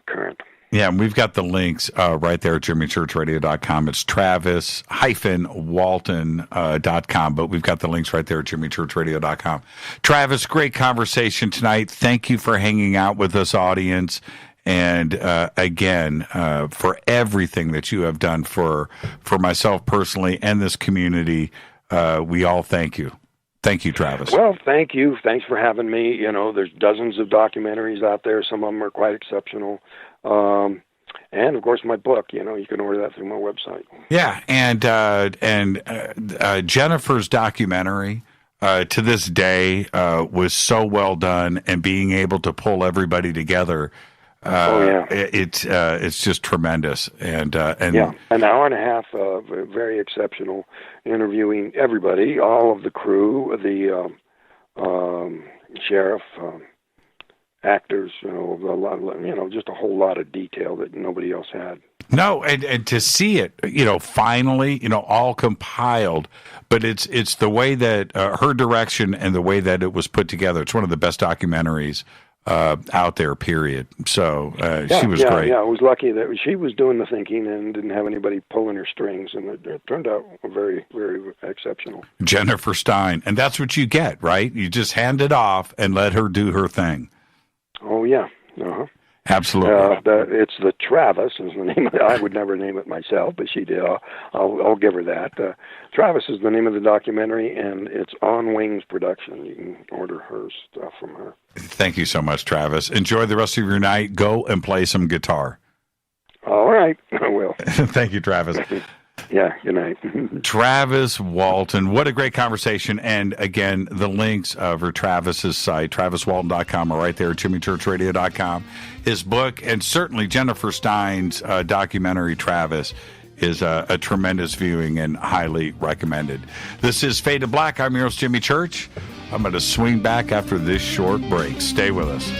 current. Yeah, and we've got the links right there at jimmychurchradio.com. It's travis-walton.com, but we've got the links right there at jimmychurchradio.com. Travis, great conversation tonight. Thank you for hanging out with us, audience. And again, for everything that you have done for myself personally and this community, we all thank you. Thank you, Travis. Well, thank you. Thanks for having me. You know, there's dozens of documentaries out there. Some of them are quite exceptional. And of course, my book. You know, you can order that through my website. Yeah, and Jennifer's documentary to this day was so well done, and being able to pull everybody together. It's just tremendous, and yeah, an hour and a half of very exceptional interviewing everybody, all of the crew, the sheriff, actors, just a whole lot of detail that nobody else had. No, and to see it, finally, all compiled, but it's the way that her direction and the way that it was put together. It's one of the best documentaries out there, period. So she was great. Yeah, I was lucky that she was doing the thinking and didn't have anybody pulling her strings, and it turned out very, very exceptional. Jennifer Stein, and that's what you get, right? You just hand it off and let her do her thing. Oh, yeah. Uh-huh. Absolutely. It's the Travis is the name of it. I would never name it myself, but she did. I'll give her that. Travis is the name of the documentary, and it's On Wings Production. You can order her stuff from her. Thank you so much, Travis. Enjoy the rest of your night. Go and play some guitar. All right. I will. Thank you, Travis. Yeah, good night. Travis Walton. What a great conversation. And again, the links for Travis's site, traviswalton.com, are right there at jimmychurchradio.com. His book, and certainly Jennifer Stein's documentary, Travis, is a tremendous viewing and highly recommended. This is Fade to Black. I'm your host, Jimmy Church. I'm going to swing back after this short break. Stay with us.